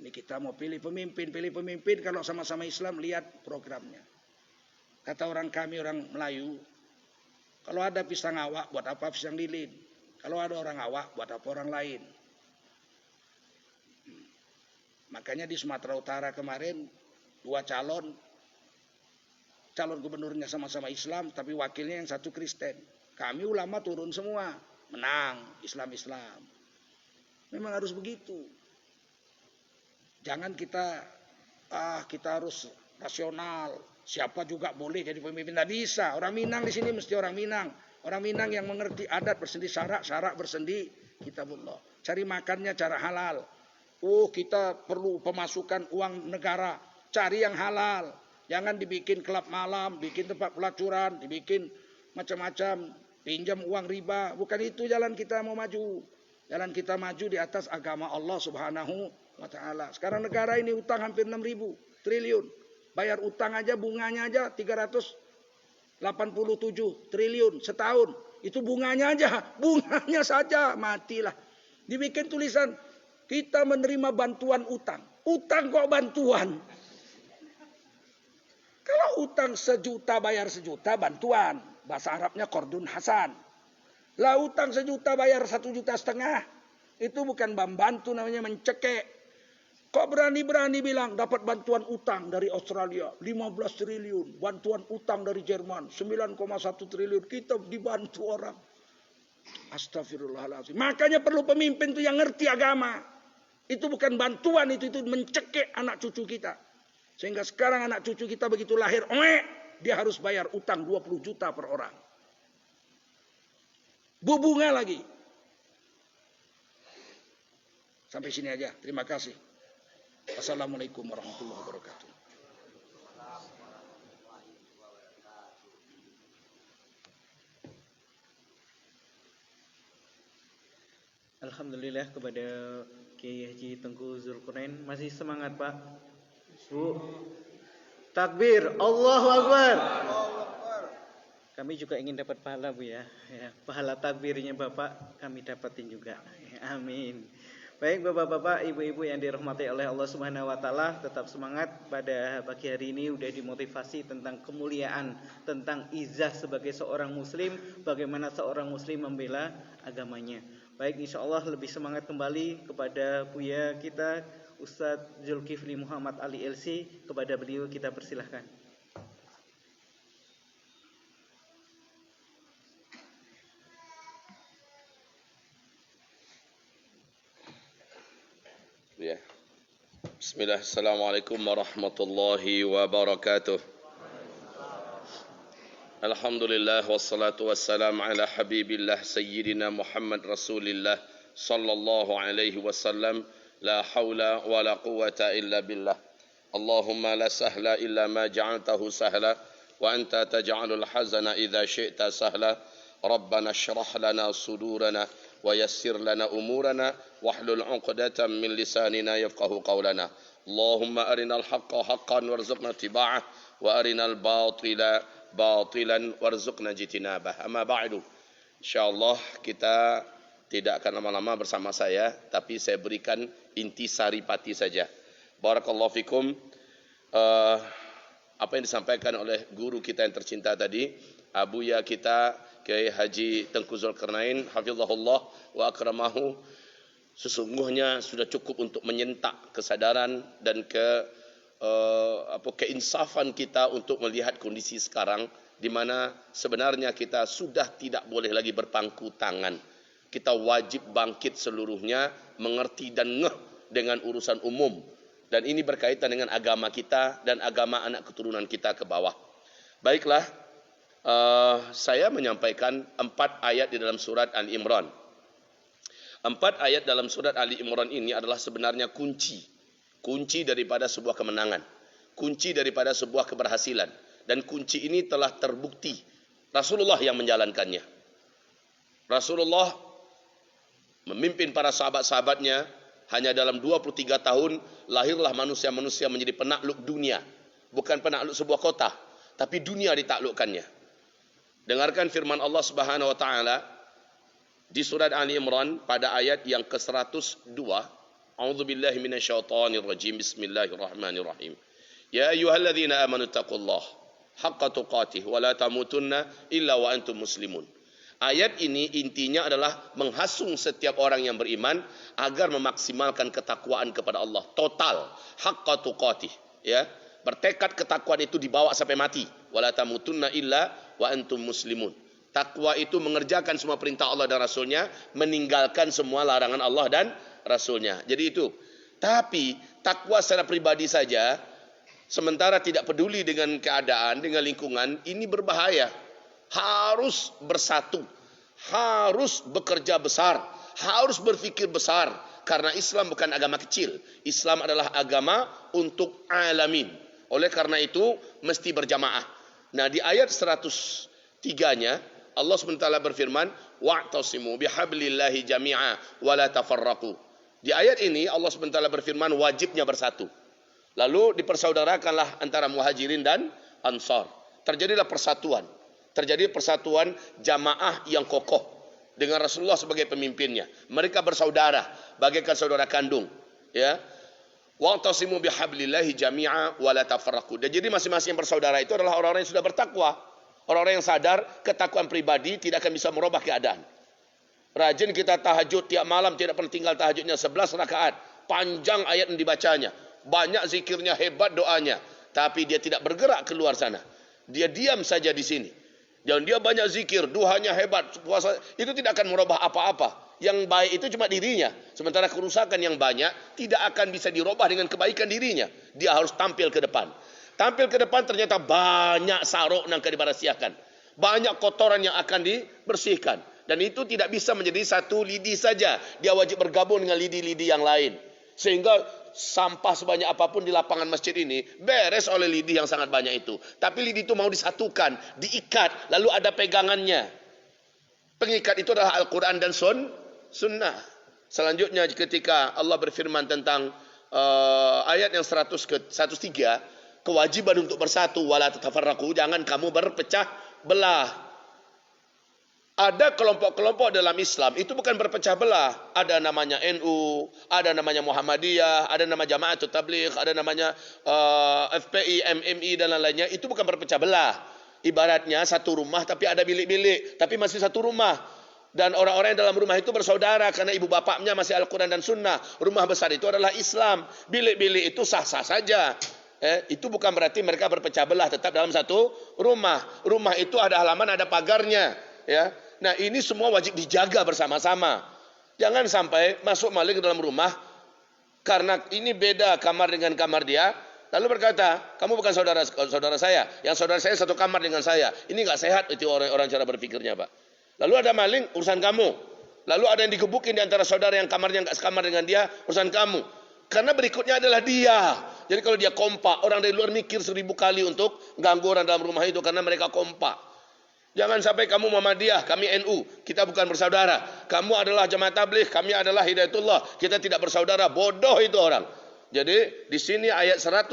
Ini kita mau pilih pemimpin kalau sama-sama Islam, lihat programnya. Kata orang kami, orang Melayu, kalau ada pisang awak, buat apa pisang lilin? Kalau ada orang awak, buat apa orang lain? Makanya di Sumatera Utara kemarin 2 calon gubernurnya sama-sama Islam, tapi wakilnya yang 1 Kristen. Kami ulama turun semua, menang Islam. Memang harus begitu. Jangan kita harus rasional. Siapa juga boleh jadi pemimpin, tidak bisa. Orang Minang di sini mesti orang Minang. Orang Minang yang mengerti adat bersendi syarak bersendi kitabullah. Cari makannya cara halal. Kita perlu pemasukan uang negara. Cari yang halal. Jangan dibikin klub malam, bikin tempat pelacuran, dibikin macam-macam, pinjam uang riba. Bukan itu jalan kita mau maju. Jalan kita maju di atas agama Allah Subhanahu wa ta'ala. Sekarang negara ini utang hampir 6.000 triliun. Bayar utang aja, bunganya aja 387 triliun setahun. Itu bunganya aja. Bunganya saja matilah. Dibikin tulisan, kita menerima bantuan utang. Utang kok bantuan? Kalau utang 1 juta bayar 1 juta bantuan. Bahasa Arabnya qardun hasan. Lah utang 1 juta bayar 1,5 juta. Itu bukan membantu, namanya mencekek. Kok berani-berani bilang dapat bantuan utang dari Australia 15 triliun. Bantuan utang dari Jerman 9,1 triliun. Kita dibantu orang. Astagfirullahaladzim. Makanya perlu pemimpin itu yang ngerti agama. Itu bukan bantuan, itu mencekek anak cucu kita. Sehingga sekarang anak cucu kita begitu lahir, dia harus bayar utang 20 juta per orang. Bunga lagi. Sampai sini aja. Terima kasih. Assalamualaikum warahmatullahi wabarakatuh. Alhamdulillah kepada Kiai Haji Tengku Zulkarnain. Masih semangat Pak? Bu? Takbir, Allahu Akbar. Kami juga ingin dapat pahala Bu ya. Pahala takbirnya Bapak kami dapatin juga. Amin. Baik Bapak-bapak, Ibu-ibu yang dirahmati oleh Allah Subhanahu wa taala, tetap semangat. Pada pagi hari ini udah dimotivasi tentang kemuliaan, tentang izah sebagai seorang muslim, bagaimana seorang muslim membela agamanya. Baik, insyaallah lebih semangat kembali kepada Buya kita Ustadz Zulkifli Muhammad Ali LC. Kepada beliau kita persilahkan. Ya. Bismillah. Assalamualaikum warahmatullahi wabarakatuh. Alhamdulillah wassalatu wassalam ala habibillah sayyidina Muhammad Rasulillah sallallahu alaihi wasallam. La haula wa la quwata illa billah. Allahumma la sahla illa ma ja'altahu sahla wa anta taj'alul hazana idza syi'ta sahla. Rabbana shrah lana sudurana wa yassir lana umurana wahlul 'uqdatam min lisanina yafqahu qawlana. Allahumma arinal haqqa haqqan warzuqna ittiba'ah wa arinal batila batilan warzuqna jitinabah. Amma ba'du. Insyaallah kita tidak akan lama-lama bersama saya, tapi saya berikan inti saripati saja. Barakallahu fikum. Apa yang disampaikan oleh guru kita yang tercinta tadi, Abuya kita Kiai Haji Tengku Zulkarnain hafizahullah wa akramahu, sesungguhnya sudah cukup untuk menyentak kesadaran dan keinsafan kita untuk melihat kondisi sekarang di mana sebenarnya kita sudah tidak boleh lagi berpangku tangan. Kita wajib bangkit seluruhnya mengerti dan ngeh dengan urusan umum. Dan ini berkaitan dengan agama kita dan agama anak keturunan kita ke bawah. Baiklah, saya menyampaikan 4 ayat di dalam surat Ali Imran. 4 ayat dalam surat Ali Imran ini adalah sebenarnya kunci daripada sebuah kemenangan, kunci daripada sebuah keberhasilan, dan kunci ini telah terbukti Rasulullah yang menjalankannya. Rasulullah memimpin para sahabat-sahabatnya, hanya dalam 23 tahun lahirlah manusia-manusia menjadi penakluk dunia, bukan penakluk sebuah kota, tapi dunia ditaklukkannya. Dengarkan firman Allah Subhanahu wa taala di surat Ali Imran pada ayat yang ke-102. A'udzubillahi minasyaitonir rajim. Bismillahirrahmanirrahim. Ya ayyuhalladzina amanu taqullaha haqqa tuqatih wa la tamutunna illa wa antum muslimun. Ayat ini intinya adalah menghasung setiap orang yang beriman agar memaksimalkan ketakwaan kepada Allah total, haqqa tuqatih, ya. Bertekad ketakwaan itu dibawa sampai mati. Wa la tamutunna illa wa antum muslimun. Takwa itu mengerjakan semua perintah Allah dan Rasulnya, meninggalkan semua larangan Allah dan Rasulnya. Jadi itu. Tapi takwa secara pribadi saja, sementara tidak peduli dengan keadaan, dengan lingkungan, ini berbahaya. Harus bersatu, harus bekerja besar, harus berfikir besar. Karena Islam bukan agama kecil. Islam adalah agama untuk alamin. Oleh karena itu, mesti berjamaah. Nah, di ayat 103-nya, Allah SWT berfirman, wa'tasimu bihablillahi jami'a wa la tafarraqu. Di ayat ini Allah SWT berfirman wajibnya bersatu. Lalu dipersaudarakanlah antara muhajirin dan ansar. Terjadilah persatuan. Terjadi persatuan jamaah yang kokoh dengan Rasulullah sebagai pemimpinnya. Mereka bersaudara, bagaikan saudara kandung, ya. Wa'tasimu bihablillahi jami'a wa la tafarraqu. Dan jadi masing-masing bersaudara itu adalah orang-orang yang sudah bertakwa. Orang-orang yang sadar ketakwaan pribadi tidak akan bisa merubah keadaan. Rajin kita tahajud tiap malam, tidak pernah tinggal tahajudnya 11 rakaat. Panjang ayat yang dibacanya. Banyak zikirnya, hebat doanya. Tapi dia tidak bergerak keluar sana. Dia diam saja di sini. Dan dia banyak zikir, duhanya hebat, puasa, itu tidak akan merubah apa-apa. Yang baik itu cuma dirinya. Sementara kerusakan yang banyak tidak akan bisa dirubah dengan kebaikan dirinya. Dia harus tampil ke depan. Tampil ke depan ternyata banyak saruk yang akan dibarasiakan. Banyak kotoran yang akan dibersihkan. Dan itu tidak bisa menjadi satu lidi saja. Dia wajib bergabung dengan lidi-lidi yang lain. Sehingga sampah sebanyak apapun di lapangan masjid ini beres oleh lidi yang sangat banyak itu. Tapi lidi itu mau disatukan, diikat, lalu ada pegangannya. Pengikat itu adalah Al-Quran dan Sunnah. Selanjutnya ketika Allah berfirman tentang ayat yang 103, kewajiban untuk bersatu, wala tatafarraqu, jangan kamu berpecah belah. Ada kelompok-kelompok dalam Islam itu bukan berpecah belah. Ada namanya NU, ada namanya Muhammadiyah, ada nama Jamaatul Tabligh, ada namanya FPI, MMI dan lain-lainnya. Itu bukan berpecah belah. Ibaratnya satu rumah tapi ada bilik-bilik, tapi masih satu rumah. Dan orang-orang yang dalam rumah itu bersaudara karena ibu bapaknya masih Al-Quran dan Sunnah. Rumah besar itu adalah Islam. Bilik-bilik itu sah-sah saja. Itu bukan berarti mereka berpecah belah, tetap dalam satu rumah. Rumah itu ada halaman, ada pagarnya, ya. Nah, ini semua wajib dijaga bersama-sama. Jangan sampai masuk maling ke dalam rumah karena ini beda kamar dengan kamar dia, lalu berkata, "Kamu bukan saudara saya, yang saudara saya satu kamar dengan saya." Ini enggak sehat itu orang cara berpikirnya, Pak. Lalu ada maling, urusan kamu. Lalu ada yang digebukin di antara saudara yang kamarnya enggak sekamar dengan dia, urusan kamu. Karena berikutnya adalah dia. Jadi kalau dia kompak, orang dari luar mikir 1000 kali untuk ganggu orang dalam rumah itu karena mereka kompak. Jangan sampai kamu Muhammadiyah, kami NU, kita bukan bersaudara. Kamu adalah Jamaah Tabligh, kami adalah Hidayatullah, kita tidak bersaudara. Bodoh itu orang. Jadi di sini ayat 103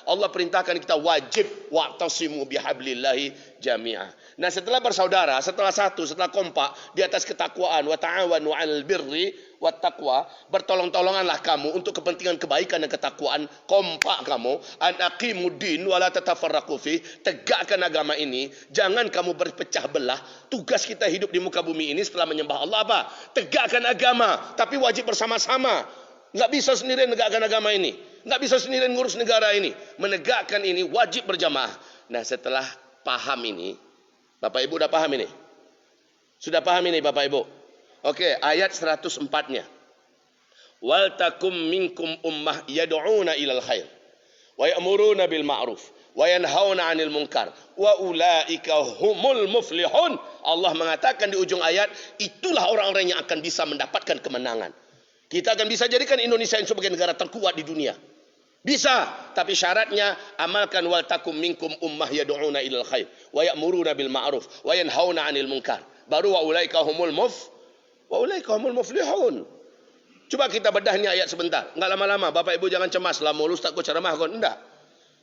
Allah perintahkan kita wajib wa'tasimu bihablillahi jami'ah. Nah, setelah bersaudara, setelah satu, setelah kompak di atas ketakwaan, wa ta'awanu 'alal birri wat taqwa, bertolong-tolonganlah kamu untuk kepentingan kebaikan dan ketakwaan, kompak kamu, an aqimuddin wa la tatafarraqu fi, tegakkan agama ini, jangan kamu berpecah belah. Tugas kita hidup di muka bumi ini setelah menyembah Allah apa? Tegakkan agama, tapi wajib bersama-sama. Enggak bisa sendirian menegakkan agama ini. Enggak bisa sendirian ngurus negara ini. Menegakkan ini wajib berjamaah. Nah, setelah paham ini, Bapak Ibu sudah paham ini? Sudah paham ini Bapak Ibu? Oke, ayat 104-nya. Wal takum minkum ummah yad'una ilal khair wa ya'muruna bil ma'ruf wa yanhauna 'anil munkar wa ulaika humul muflihun. Allah mengatakan di ujung ayat, itulah orang-orang yang akan bisa mendapatkan kemenangan. Kita akan bisa jadikan Indonesia ini sebagai negara terkuat di dunia. Bisa, tapi syaratnya amalkan wal takum minkum ummah yad'una ilal khair wa ya'muruna bil ma'ruf wa yanhauna 'anil munkar. Baru wa ulaika humul muflihun. Coba kita bedah ni ayat sebentar. Enggak lama-lama. Bapak Ibu jangan cemas. Lama ulus tak ku ceramah kon. Enggak.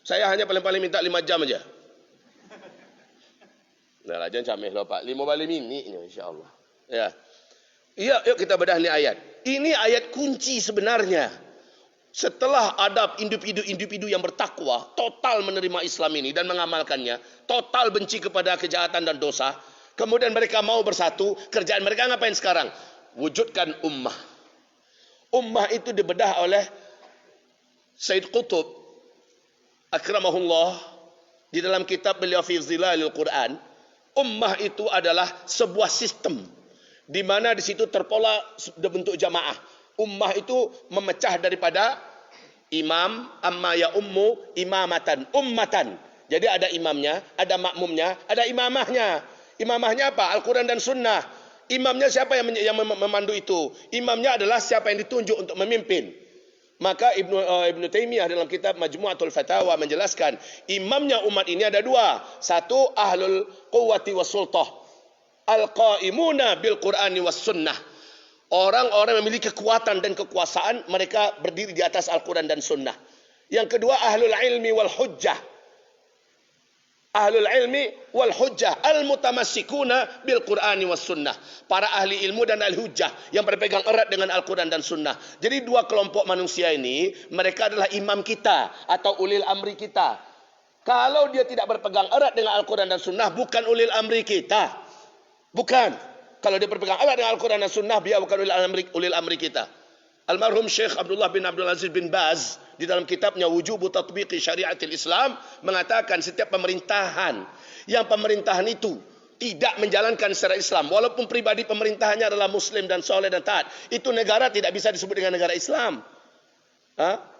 Saya hanya paling-paling minta 5 jam aja. Dah lah, jangan camih lah Pak. 5 balik mini insya-Allah. Ya. Iya, yuk kita bedah ni ayat. Ini ayat kunci sebenarnya. Setelah adab individu-individu yang bertakwa, total menerima Islam ini dan mengamalkannya, total benci kepada kejahatan dan dosa, kemudian mereka mau bersatu, kerjaan mereka ngapain sekarang? Wujudkan ummah. Ummah itu dibedah oleh Sayyid Qutb akramahullah di dalam kitab beliau Fi Zilalil Quran. Ummah itu adalah sebuah sistem di mana di situ terpola bentuk jamaah. Ummah itu memecah daripada imam, amma ya ummu, imamatan, ummatan. Jadi ada imamnya, ada makmumnya, ada imamahnya. Imamahnya apa? Al-Quran dan Sunnah. Imamnya siapa yang memandu itu? Imamnya adalah siapa yang ditunjuk untuk memimpin. Maka Ibnu Taimiyah dalam kitab Majmu'atul Fatawa menjelaskan, imamnya umat ini ada dua. Satu, ahlul quwwati was sultah, al-qaimuna bil Qur'ani was sunnah. Orang-orang yang memiliki kekuatan dan kekuasaan, mereka berdiri di atas Al-Quran dan Sunnah. Yang kedua, ahlul ilmi wal hujjah. Ahlul ilmi wal hujjah al-mutamassikuna bil Qur'ani was sunnah. Para ahli ilmu dan ahli hujjah yang berpegang erat dengan Al-Quran dan Sunnah. Jadi dua kelompok manusia ini, mereka adalah imam kita atau ulil amri kita. Kalau dia tidak berpegang erat dengan Al-Quran dan Sunnah, bukan ulil amri kita. Bukan. Kalau dia berpegang erat dengan Al-Quran dan Sunnah, dia bukan ulil amri kita. Almarhum Syekh Abdullah bin Abdul Aziz bin Baz di dalam kitabnya Wujubu Tatbiqi Syariatil Islam mengatakan setiap pemerintahan yang pemerintahan itu tidak menjalankan secara Islam, walaupun pribadi pemerintahannya adalah Muslim dan soleh dan taat, itu negara tidak bisa disebut dengan negara Islam.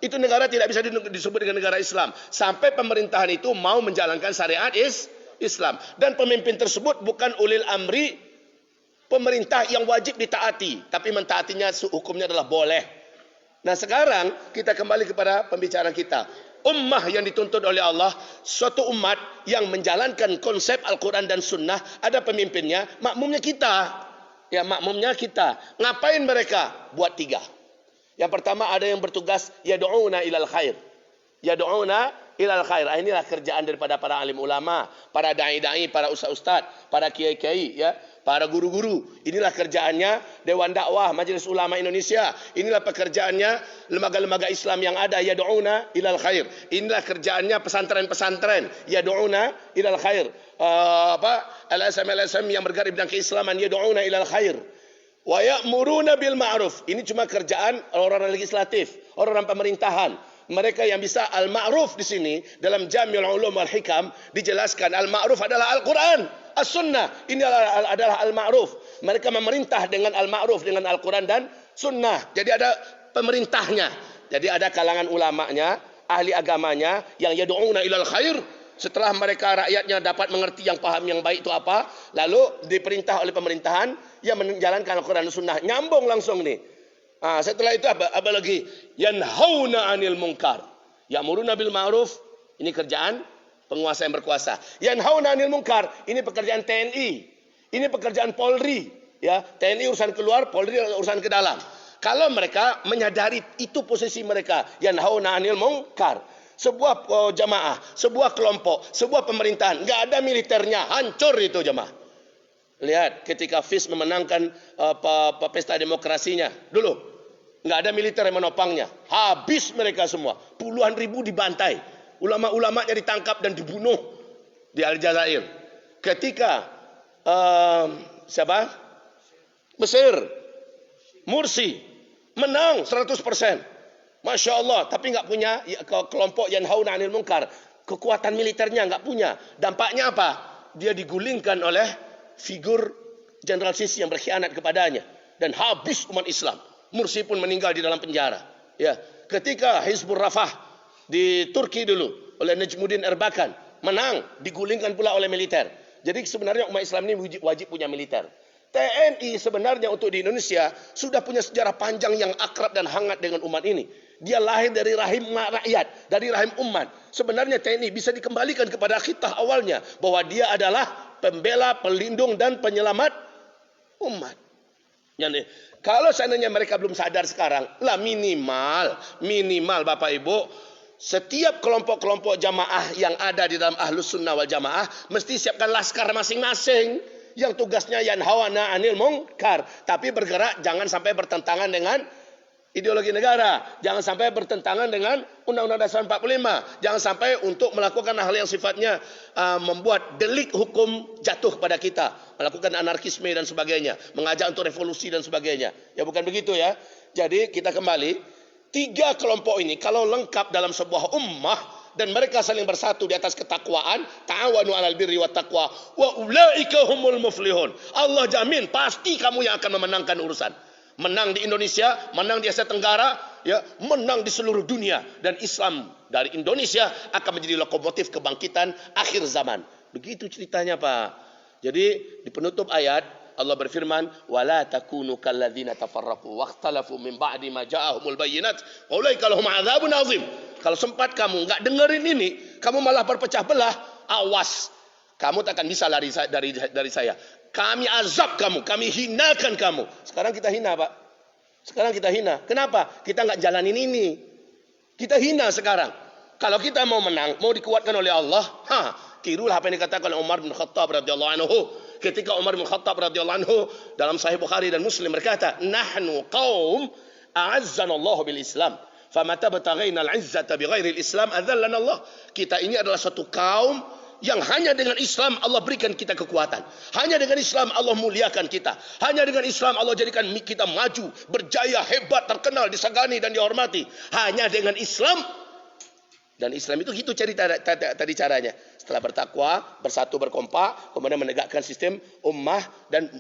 Itu negara tidak bisa disebut dengan negara Islam sampai pemerintahan itu mau menjalankan syariat Islam, dan pemimpin tersebut bukan ulil amri pemerintah yang wajib ditaati, tapi mentaatinya hukumnya adalah boleh. Nah sekarang kita kembali kepada pembicaraan kita. Ummah yang dituntut oleh Allah, suatu umat yang menjalankan konsep Al-Quran dan Sunnah, ada pemimpinnya, makmumnya kita. Ya, makmumnya kita. Ngapain mereka? Buat 3. Yang pertama, ada yang bertugas yad'una ilal khair. Yad'una ilal khair. Inilah kerjaan daripada para alim ulama, para dai-dai, para ustaz-ustaz, para kiai-kiai, ya, para guru-guru. Inilah kerjaannya Dewan Dakwah Majelis Ulama Indonesia. Inilah pekerjaannya lembaga-lembaga Islam yang ada, yad'una ilal khair. Inilah kerjaannya pesantren-pesantren, yad'una ilal khair. LSM yang bergerak di bidang keislaman, yad'una ilal khair. Wa ya'muruna bil ma'ruf. Ini cuma kerjaan orang-orang legislatif, orang-orang pemerintahan. Mereka yang bisa al-ma'ruf di sini dalam Jami'ul Ulum wal Hikam dijelaskan al-ma'ruf adalah Al-Quran, As-Sunnah. Ini adalah al-ma'ruf. Mereka memerintah dengan al-ma'ruf, dengan Al-Quran dan Sunnah. Jadi ada pemerintahnya. Jadi ada kalangan ulamanya, ahli agamanya yang yad'una ilal khair. Setelah mereka rakyatnya dapat mengerti yang paham yang baik itu apa, lalu diperintah oleh pemerintahan yang menjalankan Al-Quran dan Sunnah. Nyambung langsung nih. Setelah itu apa lagi? Yanhauna 'anil munkar. Ya'muruna bil ma'ruf. Ini kerjaan penguasa yang berkuasa. Yanhauna 'anil munkar. Ini pekerjaan TNI. Ini pekerjaan Polri. Ya, TNI urusan keluar, Polri urusan ke dalam. Kalau mereka menyadari itu posisi mereka, yanhauna 'anil munkar. Sebuah jamaah, sebuah kelompok, sebuah pemerintahan, enggak ada militernya, hancur itu jamaah. Lihat ketika FIS memenangkan pesta demokrasinya dulu, nggak ada militer yang menopangnya, habis mereka semua, puluhan ribu dibantai, ulama-ulamanya ditangkap dan dibunuh di Aljazair. Ketika Mesir, Mursi menang 100%, masya Allah, tapi nggak punya kelompok yanhauna 'anil munkar, kekuatan militernya nggak punya. Dampaknya apa? Dia digulingkan oleh figur Jenderal Sisi yang berkhianat kepadanya dan habis umat Islam. Mursi pun meninggal di dalam penjara. Ya, ketika Hizbul Rafah di Turki dulu oleh Najmuddin Erbakan menang, digulingkan pula oleh militer. Jadi sebenarnya umat Islam ini wajib punya militer. TNI sebenarnya untuk di Indonesia sudah punya sejarah panjang yang akrab dan hangat dengan umat ini. Dia lahir dari rahim rakyat, dari rahim umat. Sebenarnya TNI bisa dikembalikan kepada khitah awalnya bahwa dia adalah pembela, pelindung dan penyelamat umat. Yani, kalau seandainya mereka belum sadar sekarang, lah minimal Bapak Ibu, setiap kelompok-kelompok jamaah yang ada di dalam Ahlus Sunnah wal Jamaah mesti siapkan laskar masing-masing yang tugasnya yanhawana anil munkar, tapi bergerak jangan sampai bertentangan dengan ideologi negara, jangan sampai bertentangan dengan Undang-Undang Dasar 45, jangan sampai untuk melakukan hal yang sifatnya membuat delik hukum jatuh pada kita, melakukan anarkisme dan sebagainya, mengajak untuk revolusi dan sebagainya. Ya bukan begitu ya. Jadi kita kembali, 3 kelompok ini kalau lengkap dalam sebuah ummah dan mereka saling bersatu di atas ketakwaan, ta'awanu 'alal birri wat taqwa wa ulaika humul muflihun. Allah jamin pasti kamu yang akan memenangkan urusan. Menang di Indonesia, menang di Asia Tenggara, ya, menang di seluruh dunia, dan Islam dari Indonesia akan menjadi lokomotif kebangkitan akhir zaman. Begitu ceritanya, Pak. Jadi di penutup ayat Allah berfirman, "Wala takunu kalladzina tafarraqu wakhtalafu min ba'di ma ja'ahumul bayyinat, ulaika lahum 'adzabun 'adzim." Kalau sempat kamu enggak dengerin ini, kamu malah berpecah belah, awas. Kamu takkan bisa lari dari saya. Kami azab kamu, kami hinakan kamu. Sekarang kita hina, Pak. Sekarang kita hina. Kenapa? Kita enggak jalanin ini. Kita hina sekarang. Kalau kita mau menang, mau dikuatkan oleh Allah, tirulah apa yang dikatakan oleh Umar bin Khattab radhiyallahu anhu. Ketika Umar bin Khattab radhiyallahu anhu dalam Sahih Bukhari dan Muslim berkata, "Nahnu qaum a'azzana Allah bil Islam. Famata bataghaina al-'izzata bighairi al-Islam adzallana Allah." Kita ini adalah satu kaum yang hanya dengan Islam Allah berikan kita kekuatan. Hanya dengan Islam Allah muliakan kita. Hanya dengan Islam Allah jadikan kita maju, berjaya, hebat, terkenal, disegani dan dihormati. Hanya dengan Islam. Dan Islam itu gitu tadi caranya. Setelah bertakwa, bersatu, berkompak, kemudian menegakkan sistem ummah dan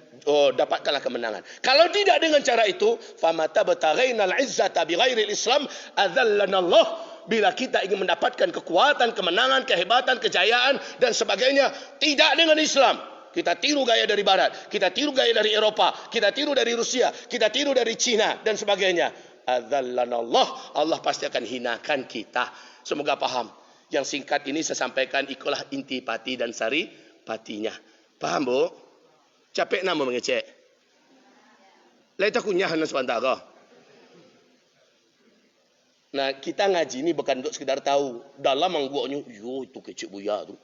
dapatkanlah kemenangan. Kalau tidak dengan cara itu, famata bataghainal izzata bighairil Islam adzallana Allah. Bila kita ingin mendapatkan kekuatan, kemenangan, kehebatan, kejayaan dan sebagainya tidak dengan Islam, kita tiru gaya dari Barat, kita tiru gaya dari Eropa, kita tiru dari Rusia, kita tiru dari Cina dan sebagainya, adzallana Allah. Allah pasti akan hinakan kita. Semoga paham. Yang singkat ini saya sampaikan, ikulah inti pati dan sari patinya. Paham, Bu? Capek nama mengecek. Laita kunyahan sementara. Nah, kita ngaji ini bukan untuk sekedar tahu. Dalam mangguaknya, yo itu kecil buya tu.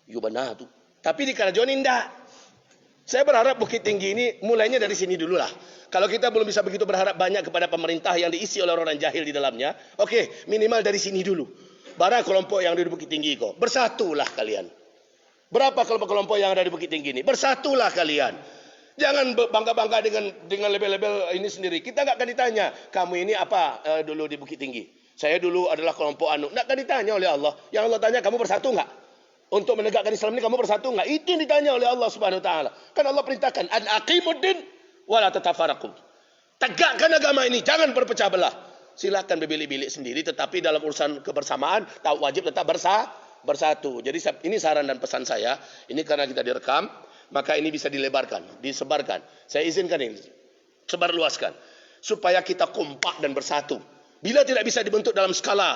Yo benar tu. Tapi di Karajon indah. Saya berharap Bukit Tinggi ini mulainya dari sini dulu lah. Kalau kita belum bisa begitu berharap banyak kepada pemerintah yang diisi oleh orang jahil di dalamnya, oke, minimal dari sini dulu. Barang kelompok yang ada di Bukit Tinggi kok, bersatulah kalian. Berapa kelompok-kelompok yang ada di Bukit Tinggi ini? Bersatulah kalian. Jangan bangga-bangga dengan label-label ini sendiri. Kita enggak akan ditanya, kamu ini apa dulu di Bukit Tinggi? Saya dulu adalah kelompok anu. Enggak akan ditanya oleh Allah. Yang Allah tanya, kamu bersatu enggak? Untuk menegakkan Islam ini kamu bersatu enggak? Itu yang ditanya oleh Allah Subhanahu wa taala. Kan Allah perintahkan, an aqimuddin wa la tatafarraqu. Tegakkan agama ini, jangan berpecah belah. Silakan berbilik-bilik sendiri, tetapi dalam urusan kebersamaan tahu wajib tetap bersatu. Jadi ini saran dan pesan saya. Ini karena kita direkam, maka ini bisa dilebarkan, disebarkan. Saya izinkan ini, sebarluaskan supaya kita kompak dan bersatu. Bila tidak bisa dibentuk dalam skala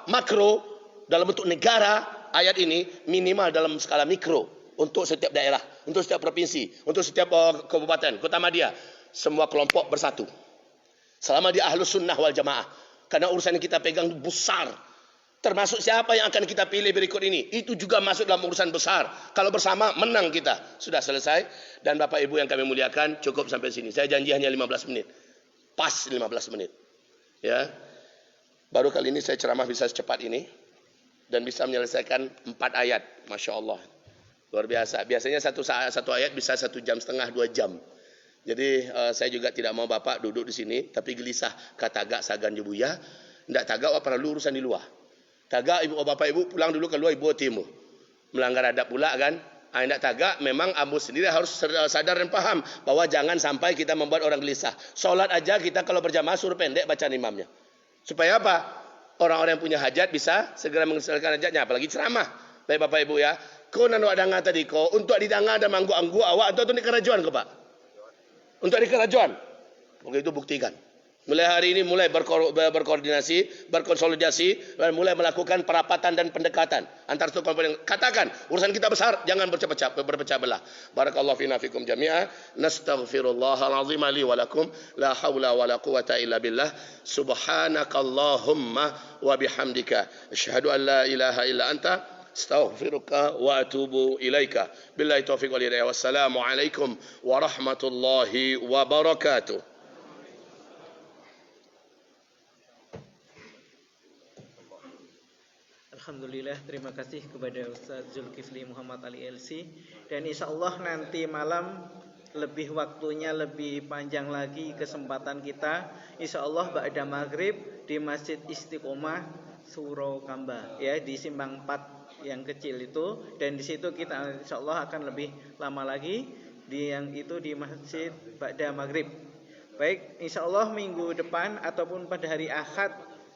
makro, dalam bentuk negara, ayat ini minimal dalam skala mikro untuk setiap daerah, untuk setiap provinsi, untuk setiap kabupaten, kota madya, semua kelompok bersatu. Selama di Ahlus Sunnah wal Jamaah, karena urusan yang kita pegang besar. Termasuk siapa yang akan kita pilih berikut ini, itu juga masuk dalam urusan besar. Kalau bersama menang kita. Sudah selesai. Dan Bapak Ibu yang kami muliakan, cukup sampai sini. Saya janji hanya 15 menit. Pas 15 menit. Ya. Baru kali ini saya ceramah bisa secepat ini dan bisa menyelesaikan 4 ayat. Masya Allah. Luar biasa. Biasanya satu ayat bisa 1,5 jam, 2 jam. Jadi saya juga tidak mau Bapak duduk di sini tapi gelisah kata agak sagan jebuya. Ndak tagak apa perlu urusan di luar. Tagak Bapak Ibu pulang dulu keluar Ibu timur. Melanggar adab pula kan. Tidak tagak, memang Abu sendiri harus sadar dan paham bahwa jangan sampai kita membuat orang gelisah. Sholat aja kita kalau berjamaah suruh pendek bacaan imamnya. Supaya apa? Orang-orang yang punya hajat bisa segera mengeselkan hajatnya. Apalagi ceramah. Baik Bapak Ibu ya. Kau nanu adanga tadi ko untuk didanga ada manggu-anggu awak atau di kerajuan ke Pak? Untuk di kerajuan. Oke, itu buktikan. Mulai hari ini mulai berkoordinasi, berkonsolidasi dan mulai melakukan perapatan dan pendekatan antar tokoh yang katakan urusan kita besar, jangan berpecah belah. Barakallahu fina fikum jami'a. Nastaghfirullahal azim li wa lakum, la haula wala quwata illa billah. Subhanakallahumma wa bihamdika asyhadu an la ilaha illa anta astaghfiruka wa atubu ilaika. Billahi taufiq wal hidayah. Wassalamu alaikum warahmatullahi wabarakatuh. Alhamdulillah, terima kasih kepada Ustaz Zulkifli Muhammad Ali LC. Dan insya Allah nanti malam lebih waktunya lebih panjang lagi kesempatan kita. Insya Allah ba'da maghrib di Masjid Istiqomah Surokamba ya, di Simpang 4 yang kecil itu. Dan di situ kita insya Allah akan lebih lama lagi di yang itu di Masjid ba'da maghrib. Baik, insya Allah minggu depan ataupun pada hari Ahad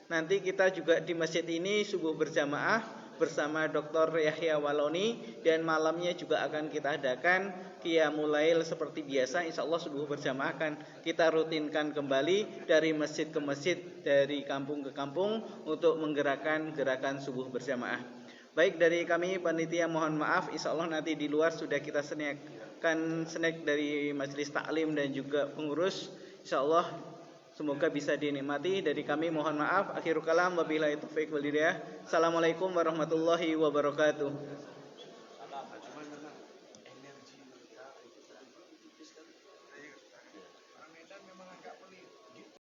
nanti kita juga di masjid ini subuh berjamaah bersama Dr. Yahya Waloni, dan malamnya juga akan kita adakan Qiyamul Lail seperti biasa. Insya Allah subuh berjamaah akan kita rutinkan kembali dari masjid ke masjid, dari kampung ke kampung untuk menggerakkan gerakan subuh berjamaah. Baik, dari kami panitia mohon maaf, insya Allah nanti di luar sudah kita sediakan snack dari majelis taklim dan juga pengurus. Insya Allah semoga bisa dinikmati. Dari kami mohon maaf. Akhirul kalam wabillahi taufiq wal hidayah. Assalamualaikum warahmatullahi wabarakatuh.